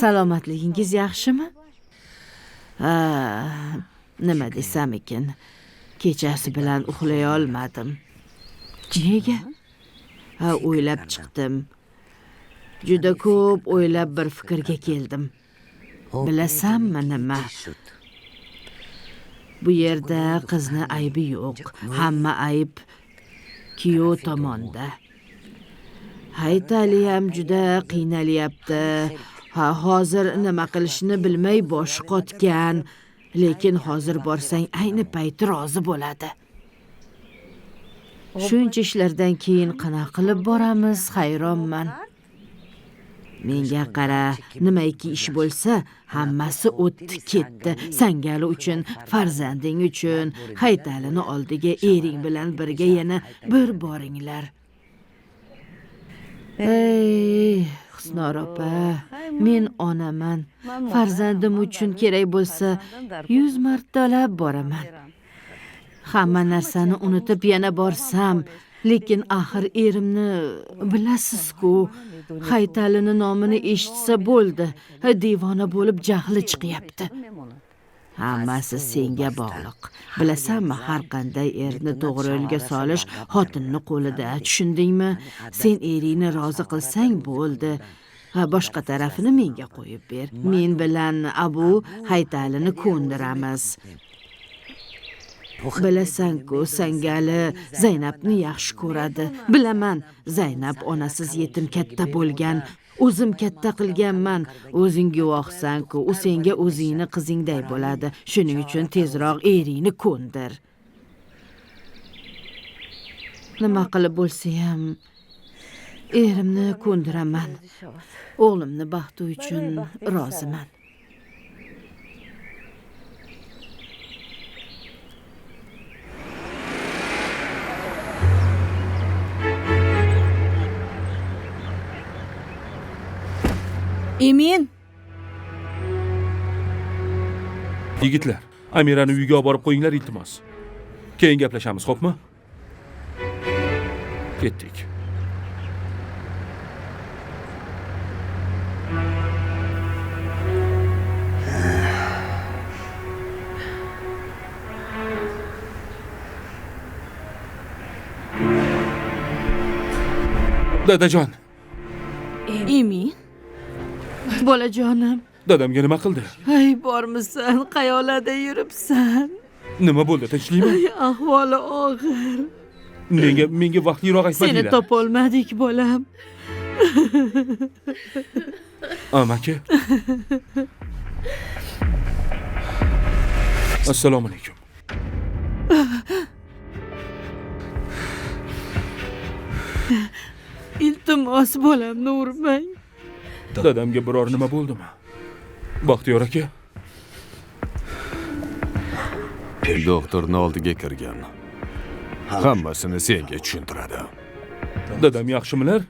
Salomatligingiz yaxshimi? Ha, nima desam ekan? Kechasi bilan uxlay olmadim. Nega? Ha, o'ylab chiqdim. Juda ko'p o'ylab bir fikrga keldim. Bilasanmi nima? Bu yerda qizni aybi yo'q. Hamma ayb kuyov tomonda. Haytali ham juda qiynalyapti. Ha, hozir nima qilishni bilmay bosh qotgan. Lekin hozir borsang ayni payt rozi bo'ladi. Shuncha ishlardan keyin qana qilib boramiz, hayronman. Menga qara, nimaiki ish bo'lsa, hammasi o'tdi ketdi. Sangali uchun, farzanding uchun, Haytalini oldiga ering bilan birga yana bir boringlar. Ey, Husnor opa, men onaman. Farzandim uchun kerak bo'lsa, 100 martalab boraman. Hamma narsani unutib yana borsam, lekin axir erimni bilasiz-ku. Haytalini nomini eshitsa bo'ldi. Devona bo'lib jahli chiqyapti. Hammasi senga bog'liq. Bilasanmi, har qanday erni to'g'ri yo'lga solish xotinni qo'lida. Tushundingmi? Sen eringni rozi qilsang bo'ldi. Boshqa tarafini menga qo'yib ber. Men bilan Abu Haytalini ko'ndiramiz. Bilasan-ku, Sangali Zaynabni yaxshi ko'radi. Bilaman, Zaynab onasiz yetim katta bo'lgan. O'zim katta qilganman. O'zing guvohsan-ku, u senga o'zingni qizingday bo'ladi. Shuning uchun tezroq eringni ko'ndir. Nima qilib bo'lsa ham erimni ko'ndiraman. O'g'limni baxti uchun roziman. Emin. Yigitlar, Amirani uyga olib borib qo'yinglar, iltimos. Keyin gaplashamiz, xo'pmi? Ketdik. Dadajon. Emin. Bolajonim. Dadamga nima qildi? Ay, bormisan? Qayoqlarda yuribsan? Nima bo'ldi, tinchlikmi? Ay, ahvoli og'ir. Menga vaqtliroq aytmadinglar. Seni topolmadik, bolam. Amaki. Assalomu alaykum. Iltimos, bolamni urmang. Dadamga biror nima bo'ldimi? Baxtiyor aka. Doktorning oldiga kirgan. Hammasini senga tushuntiradi. Dadam yaxshimilar?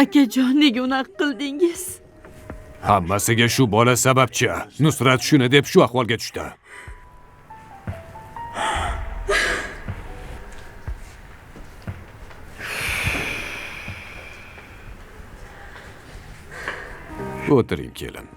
Akajon, nega unaqa qildingiz? Hammasiga shu bola sababchi. Nusrat shuni deb shu ahvolga tushdi. O'tiring kelin.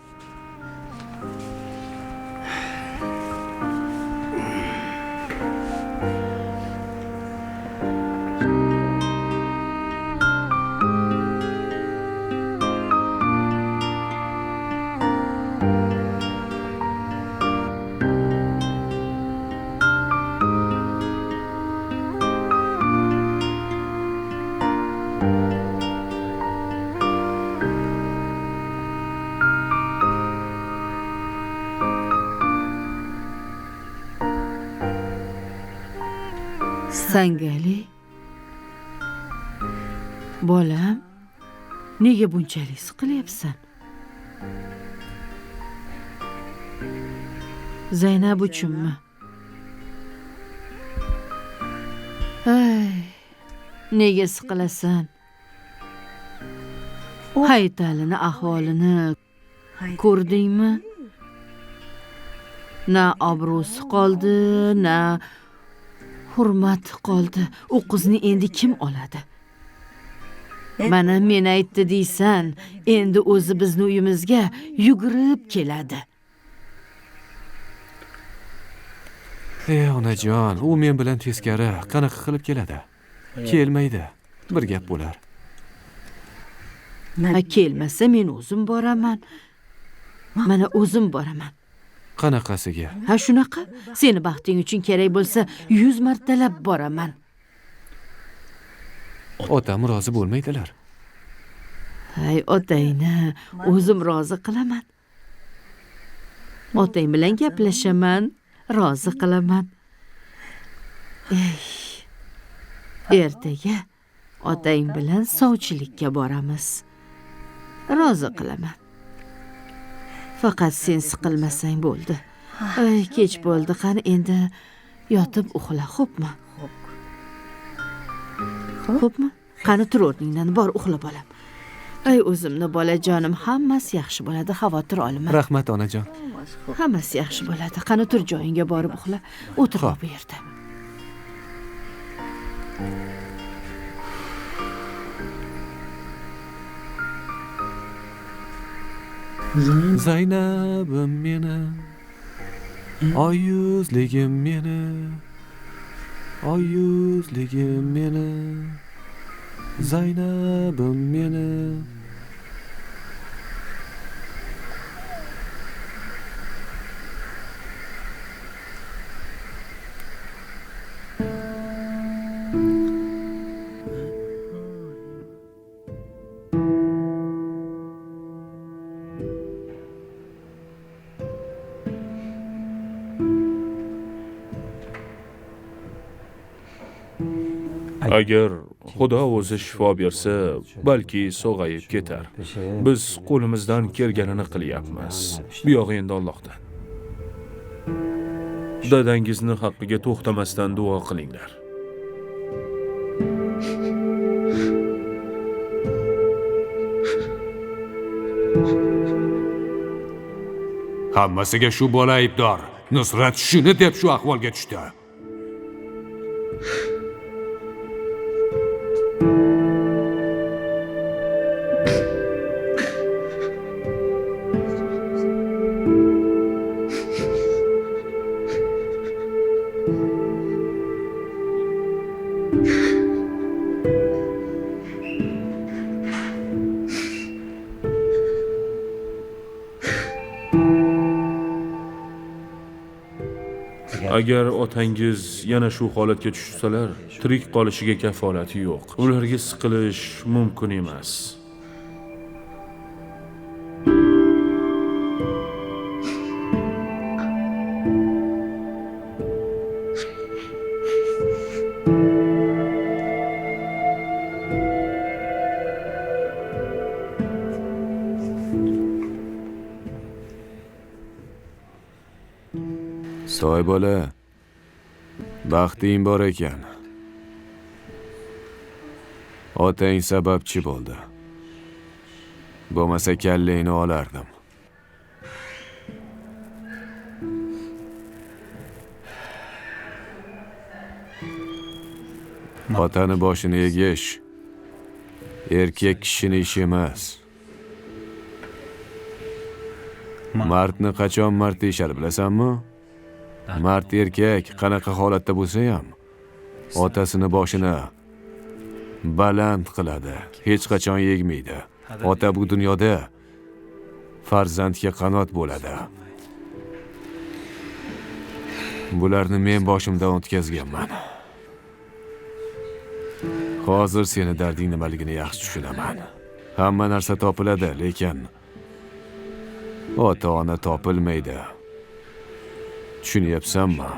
Sangali, bolam, nega bunchalik siqilyapsan? Zaynab uchunmi? Ay, nega siqilasan? Haytalini ahvolini ko'rdingmi? Na obro'si qoldi, na hurmat qoldi. U qizni endi kim oladi? Mana men aytdi deysan, endi o'zi bizni uyimizga yugurib keladi. Onajon, u men bilan teskari qanaqa qilib keladi? Kelmaydi. Bir gap bo'lar. Kelmasa men o'zim boraman. Mana o'zim boraman. Qanaqasiga? Ha shunaqa. Seni baxting uchun kerak bo'lsa 100 martalab boraman. Otam rozi bo'lmaydilar. Hay, otangni o'zim rozi qilaman. Otang bilan gaplashaman, rozi qilaman. Ertaga otang bilan sovchilikka boramiz. Rozi qilaman. Faqat sen siqilmasang bo'ldi. Ay, kech bo'ldi, qani endi yotib uxla, xo'pmi? Xo'pmi? Qani tur o'rningdan, bor uxla bolam. Ay, o'zimni bolajonim, hammasi yaxshi bo'ladi, xavotir olma. Rahmat onajon. Hammasi yaxshi bo'ladi. Qani tur joyingga borib uxla. O'tir bu yerda. Zaynabim meni, oyuzligim meni, oyuzligim meni, Zaynabim meni. Agar Xudo o'zi shifo bersa, balki sog'ayib ketar. Biz qo'limizdan kelganini qilyapmiz. Bu yo'q endi Allohdan. Dadangizni haqqiga to'xtamasdan duo qilinglar. Hammasiga shu bola aybdor. Nusrat shuni deb shu ahvolga tushdi. Agar otangiz yana shu holatga tushsalar, tirik qolishiga kafolati yo'q. Ularga siqilish mumkin emas. Soy bola, baxting bor ekan. Otang sababchi bo'ldi. Bo'lmasa kallangni olardim. Otani boshini egish erkak kishining ishi emas. Mardni qachon mard deyishadi bilasanmi? Mard erkak qanaqa holatda bo'lsa ham otasini boshini baland qiladi, hech qachon yegmaydi. Ota bu dunyoda farzandga qanot bo'ladi. Bularni men boshimdan o'tkazganman. Hozir seni darding nimaligini yaxshi tushunaman. Hamma narsa topiladi, lekin ota-ona topilmaydi. Tushunyapsanmi?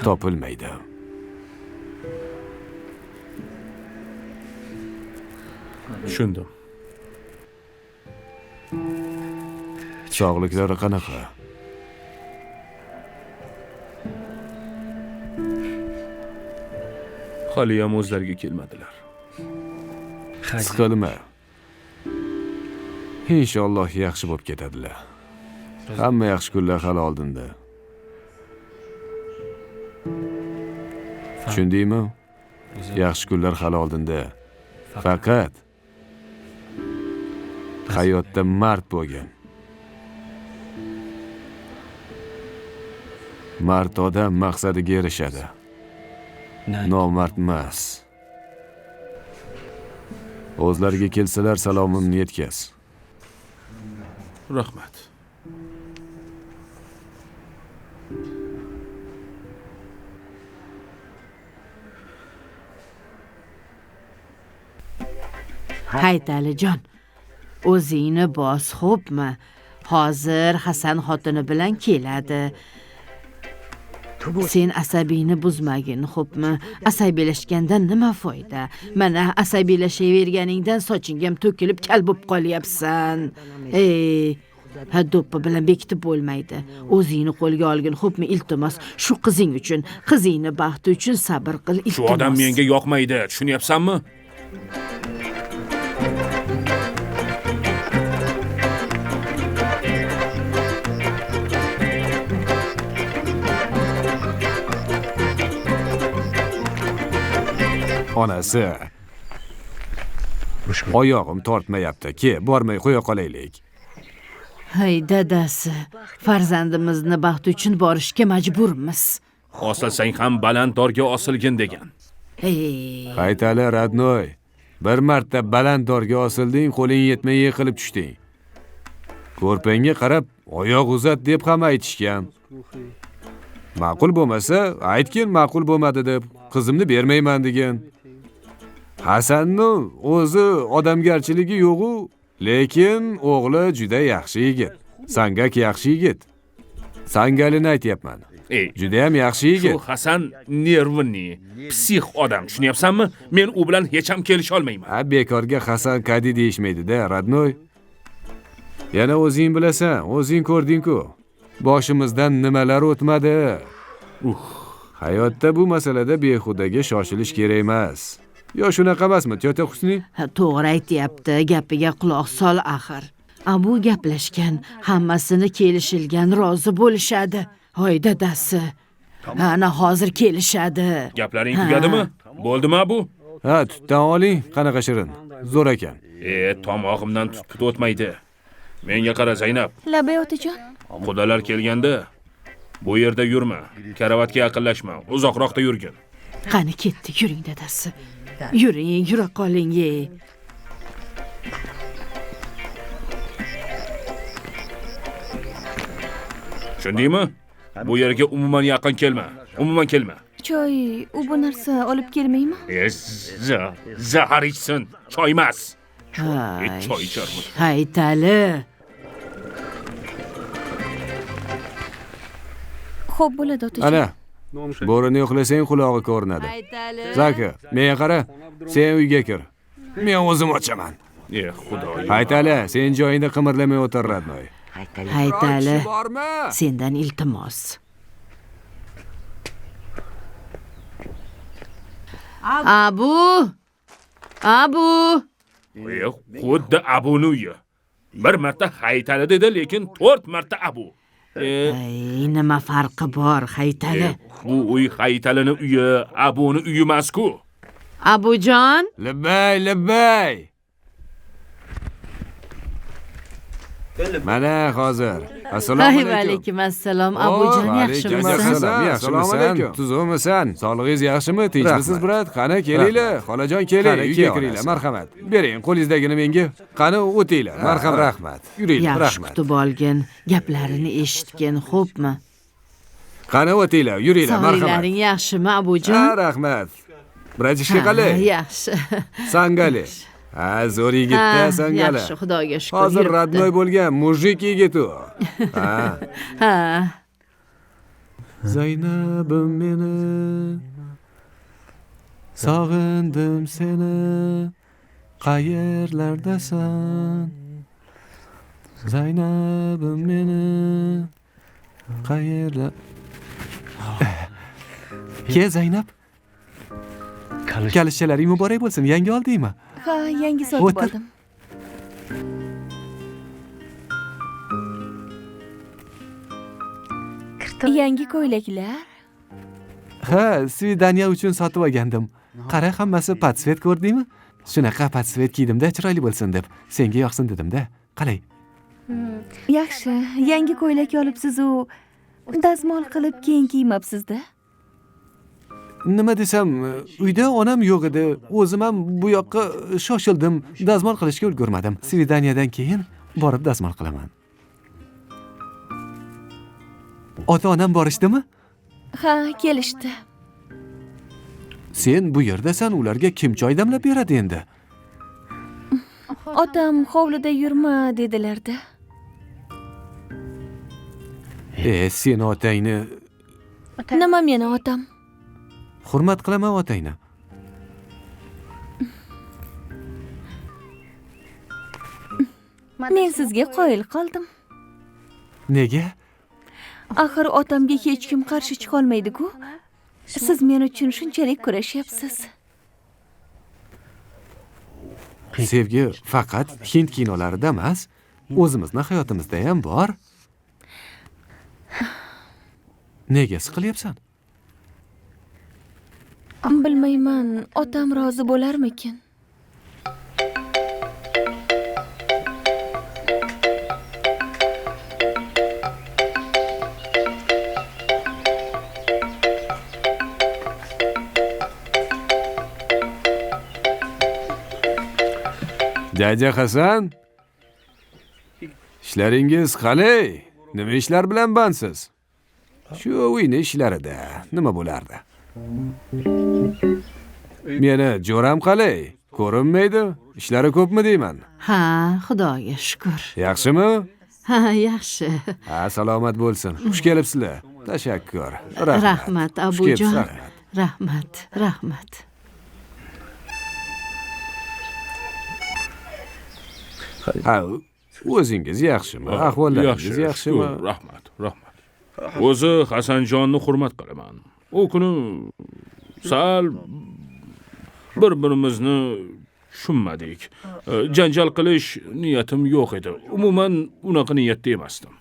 Topilmaydi. Tushundim. Sog'liklari qanaqa? Hali ham o'zlariga kelmadilar. Siqilma. Inshaalloh yaxshi bo'lib ketadilar. Hamma yaxshi kunlar hali oldinda. Tushundingmi? Yaxshi kunlar hali oldinda. Faqat hayotda mard bo'lgan. Mard odam maqsadiga erishadi. Nomard emas. O'zlariga kelsalar salomimni yetkaz. Rahmat. Haytalijon, o'zingni bos, xo'pmi? Hozir Hasan xotini bilan keladi. Sen asabiyni buzmagin, xo'pmi? Asabiylashgandan nima foyda? Mana asabiylashaverganingdan sochingga ham to'kilib kal bo'lib qolyapsan. Do'ppi bilan bekitib bo'lmaydi. O'zingni qo'lga olgin, xo'pmi? Iltimos, shu qizing uchun, qizingni baxti uchun sabr qil, iltimos. Shu odam menga yoqmaydi, tushunyapsanmi? Onasi. Oyog'im tortmayapti. Bormay qo'ya qolaylik. Hay dadasi, farzandimizni baxti uchun borishga majburmiz. Osilsang ham baland dorga osilgin degan. Haytali Radnoy, bir marta baland dorga osilding, qo'ling yetmay yiqilib tushding. Ko'rpangga qarab oyoq uzat deb ham aytishgan. Ma'qul bo'lmasa, aytgin ma'qul bo'lmadi deb, qizimni bermayman degan. Hasanni o'zi odamgarchiligi yo'q-u, lekin o'g'li juda yaxshi yigit. Sangak yaxshi yigit. Sangalini aytyapman. Juda ham yaxshi yigit. Shu Hasan nervni, psix odam, tushunyapsanmi? Men u bilan hech ham kelisha olmayman. Bekorga Hasan Kadi deyishmaydi-da, Radnoy. Yana o'zing bilasan, o'zing ko'rding-ku. Boshimizdan nimalar o'tmadi. Hayotda bu masalada behudaga shoshilish kerak emas. Yo shunaqa emasmi, Tiyota Husni? To'g'ri aytayapti, gapiga quloq sol axir. Bu gaplashgan, hammasini kelishilgan, rozi bo'lishadi. Hoy dadasi. Ana hozir kelishadi. Gaplaring tugadimi? Bo'ldimi bu? Tutdan oling, qanaqa shirin. Zo'r ekan. Tomog'imdan tut o'tmaydi. Menga qara Zaynab. Labay otajon. Xudolar kelganda bu yerda yurma, karavatga yaqinlashma, uzoqroqda yurgin. Qani ketdik, yuring dadasi. Yuring, yura qoling. Tushundingmi? Bu yerga umuman yaqin kelma. Umuman kelma. Choy, u bu narsa olib kelmaymi? Zahar ichsin, choy emas. Choy icharmi? Haytali. Xo'p bo'ladi otajon. Ana, bo'rini yo'qlasang qulog'i ko'rinadi. Zaka, menga qara, sen uyga kir. Men o'zim ochaman. Xudoyim. Haytali, sen joyingda qimirlamay o'tir, Radnoy. Haytali, sendan iltimos. Abu! Xuddi Abuni uyi. Bir marta Haytali dedi, lekin 4 marta Abu. Ay, nima farqi bor, Haytali? Bu uy Haytalini uyi, Abuni uyi emas-ku. Abujon, Labbay, labbay. Mana hozir. Assalomu ay alaykum. alaykum assalom. Abujon, yaxshimisan? Assalomu alaykum. Tuzukmisan? Sog'lig'ingiz yaxshimi? Tinchmisiz, brat? Qani kelinglar. Xolajon keling, uyga kiringlar, marhamat. Bering qo'lingizdagini menga. Qani o'tinglar, marhamat. Rahmat. Yuringlar, Yaxshi rahmat. kutib olgin, gaplarini eshitgin, xo'pmi? Qani o'tinglar, yuringlar, marhamat. Sog'liklaring yaxshimi, Abujon? Ha, rahmat. Bratishka qalay? Yaxshi. Sangali. Ha, zo'r yigit-da, Sangali. Yaxshi, Xudoga shukr. Hozir yuribdi. radnoy bo'lgan mujik yigit u. Ha. Ha. Zaynabim meni sog'indim seni qayerlardasan Zaynabim meni qayerlar Ke Zaynab Kalishchalaring muborak bo'lsin. Yangi oldingmi? Ha, yangi sotib O'tir. oldim. Yangi ko'ylaklar. Ha, svidaniya uchun sotib olgandim. Qara, hammasi patsvet ko'rdingmi? Shunaqa patsvet kiydimda chiroyli bo'lsin deb. Senga yoqsin dedim-da. Qalay? Yaxshi, yangi ko'ylak olibsiz-u, dazmol qilib keyin kiymabsiz-da. Nima desam, uyda onam yo'q edi. O'zim ham bu yoqqa shoshildim. Dazmol qilishga ulgurmadim. Svidaniyadan keyin borib dazmol qilaman. Ota-onam borishdimi? Ha, kelishdi. Sen bu yerdasan, ularga kim choy damlab beradi endi? Otam hovlida yurma dedilar-da. Sen otangni Nima meni otam? hurmat qilaman otangni. Men sizga qoyil qoldim. Nega? Axir otamga hech kim qarshi chiqa olmaydi-ku. Siz men uchun shunchalik kurashyapsiz. Sevgi faqat Hind kinolarida emas, o'zimizning hayotimizda ham bor. Nega siqilyapsan? Bilmayman, otam rozi bo'larmikin? Jaja Hasan. Ishlaringiz qalay? Nima ishlar bilan bandsiz? Shu uyni ishlarida nima bo'lardi? Meni jo'ram qalay? Ko'rinmaydi? Ishlari ko'pmi deyman? Ha, Xudoga shukr. Yaxshimi? Ha, yaxshi. Ha, salomat bo'lsin. Xush kelibsizlar. Tashakkur. Rahmat, Xush Abujon. kelibsiz, rahmat. Rahmat, rahmat. Ha, o'zingiz yaxshimi? Ahvollaringiz yaxshimi? shukr, rahmat, rahmat. O'zi Hasanjonni hurmat qilaman. U kuni sal bir-birimizni tushunmadik. Janjal qilish niyatim yo'q edi. Umuman unaqa niyatda emasdim.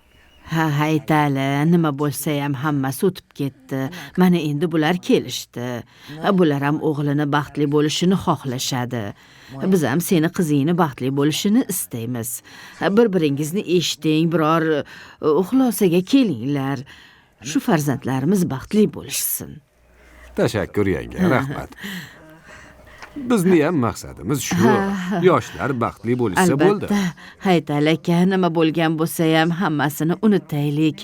Ha, Haytali, nima bo'lsa ham hammasi o'tib ketdi. Mana endi bular kelishdi. Bular ham o'g'lini baxtli bo'lishini xohlashadi. Biz ham seni qizingni baxtli bo'lishini istaymiz. Bir-biringizni eshiting, biror xulosaga kelinglar. Shu farzandlarimiz baxtli bo'lishsin. Tashakkur yanga, rahmat. Bizni ham maqsadimiz shu. Yoshlar baxtli bo'lsa bo'ldi. Albatta, Haytali aka, nima bo'lgan bo'lsa ham hammasini unutaylik.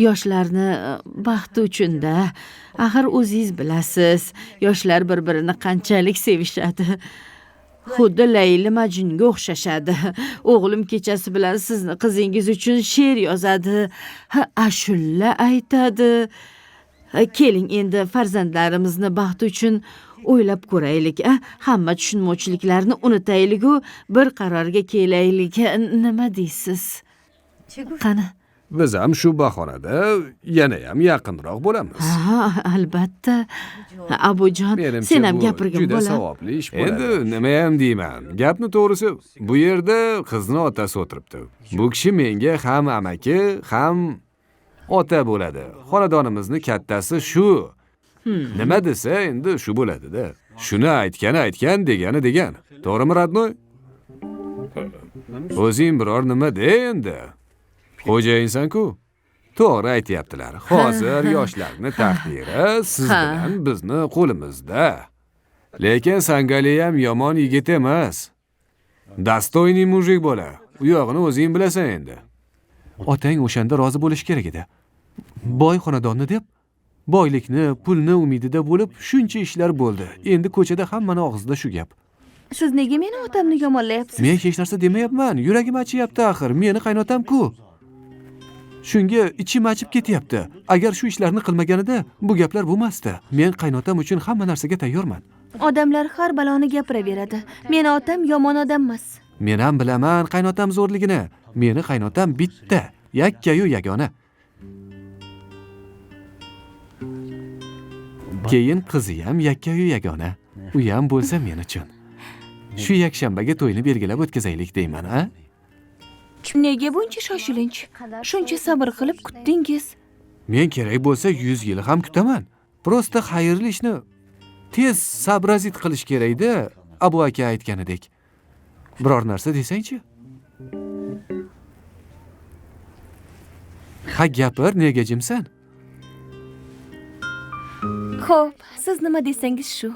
Yoshlarni baxti uchun-da. Axir o'zingiz bilasiz, yoshlar bir-birini qanchalik sevishadi. Xuddi Layli Majnunga o'xshashadi. O'g'lim kechasi bilan sizni qizingiz uchun she'r yozadi, ashulla aytadi. Keling endi farzandlarimizni baxti uchun o'ylab ko'raylik. Hamma tushunmovchiliklarni unutaylik-u, bir qarorga kelaylik. Nima deysiz? Qani? Biz ham shu bahonada yana ham yaqinroq bo'lamiz. Ha, albatta. Abujon, sen ham gapirgin juda bola. savobli ish bo'ladi. Endi nima ham deyman? Gapni to'g'risi, bu yerda qizni otasi o'tiribdi. Bu kishi menga ham amaki, ham ota bo'ladi. Xonadonimizni kattasi shu. Nima desa endi shu bo'ladi-da. Shuni aytgan, degani degan. To'g'rimi, Radnoy? O'zing biror nima de endi. Xo'jayinsan-ku. To'g'ri aytyaptilar. Hozir yoshlarning taqdiri siz bilan bizni qo'limizda. Lekin Sangali ham yomon yigit emas. Dastoyniy mujik bola. U yog'ini o'zing bilasan endi. Otang o'shanda rozi bo'lish kerak edi. Boy xonadonni deb, boylikni, pulni umidida bo'lib shuncha ishlar bo'ldi. Endi ko'chada hammaning og'zida shu gap. Siz nega meni otamni yomonlayapsiz? Men hech narsa demayapman. Yuragim achyapti axir. Meni qaynotam-ku. Shunga ichim achib ketyapti. Agar shu ishlarni qilmaganida bu gaplar bo'lmasdi. Men qaynotam uchun hamma narsaga tayyorman. Odamlar har baloni gapiraveradi. Meni otam yomon odam emas. Men ham bilaman qaynotam zo'rligini. Meni qaynotam bitta, yakkayu yagona. Keyin qizi ham yakkayu yagona. U ham bo'lsa men uchun. Shu yakshanbaga to'yni belgilab o'tkazaylik deyman, a? Nega buncha shoshilinch? Shuncha sabr qilib kutdingiz. Men kerak bo'lsa 100 yil ham kutaman. Prosta xayrli ishni tez sabrazit qilish kerak-da, Abu aka aytganidek. Biror narsa desang-chi? Ha, gapir, nega jimsan? Xo'p, siz nima desangiz shu.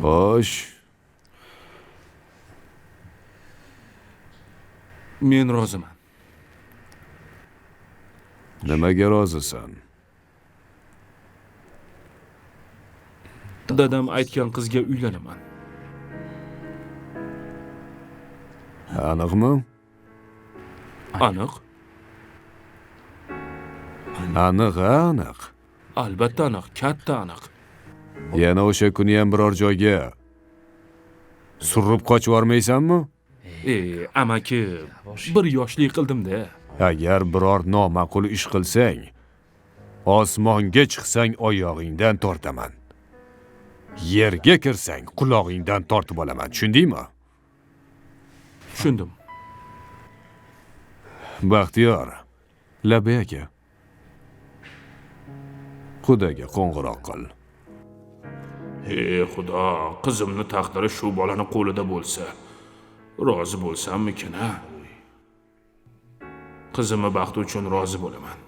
Xo'sh. Men roziman. Nimaga rozisan? Dadam aytgan qizga uylanaman. Aniqmi? Aniq? Aniq. Albatta aniq, katta aniq. Yana o'sha kuni ham biror joyga surib qochib yormaysanmi? Amaki, bir yoshlik qildim-da. Agar biror noma'qul ish qilsang, osmonga chiqsang oyog'ingdan tortaman. Yerga kirsang qulog'ingdan tortib olaman. Tushundingmi? Tushundim. Baxtiyor, Labay aka. Xudoga qo'ng'iroq qil. Ey Xudo, qizimni taqdiri shu bolani qo'lida bo'lsa, rozi bo'lsammikin-a? Qizimni baxti uchun rozi bo'laman.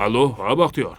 Alo, ha Baxtiyor.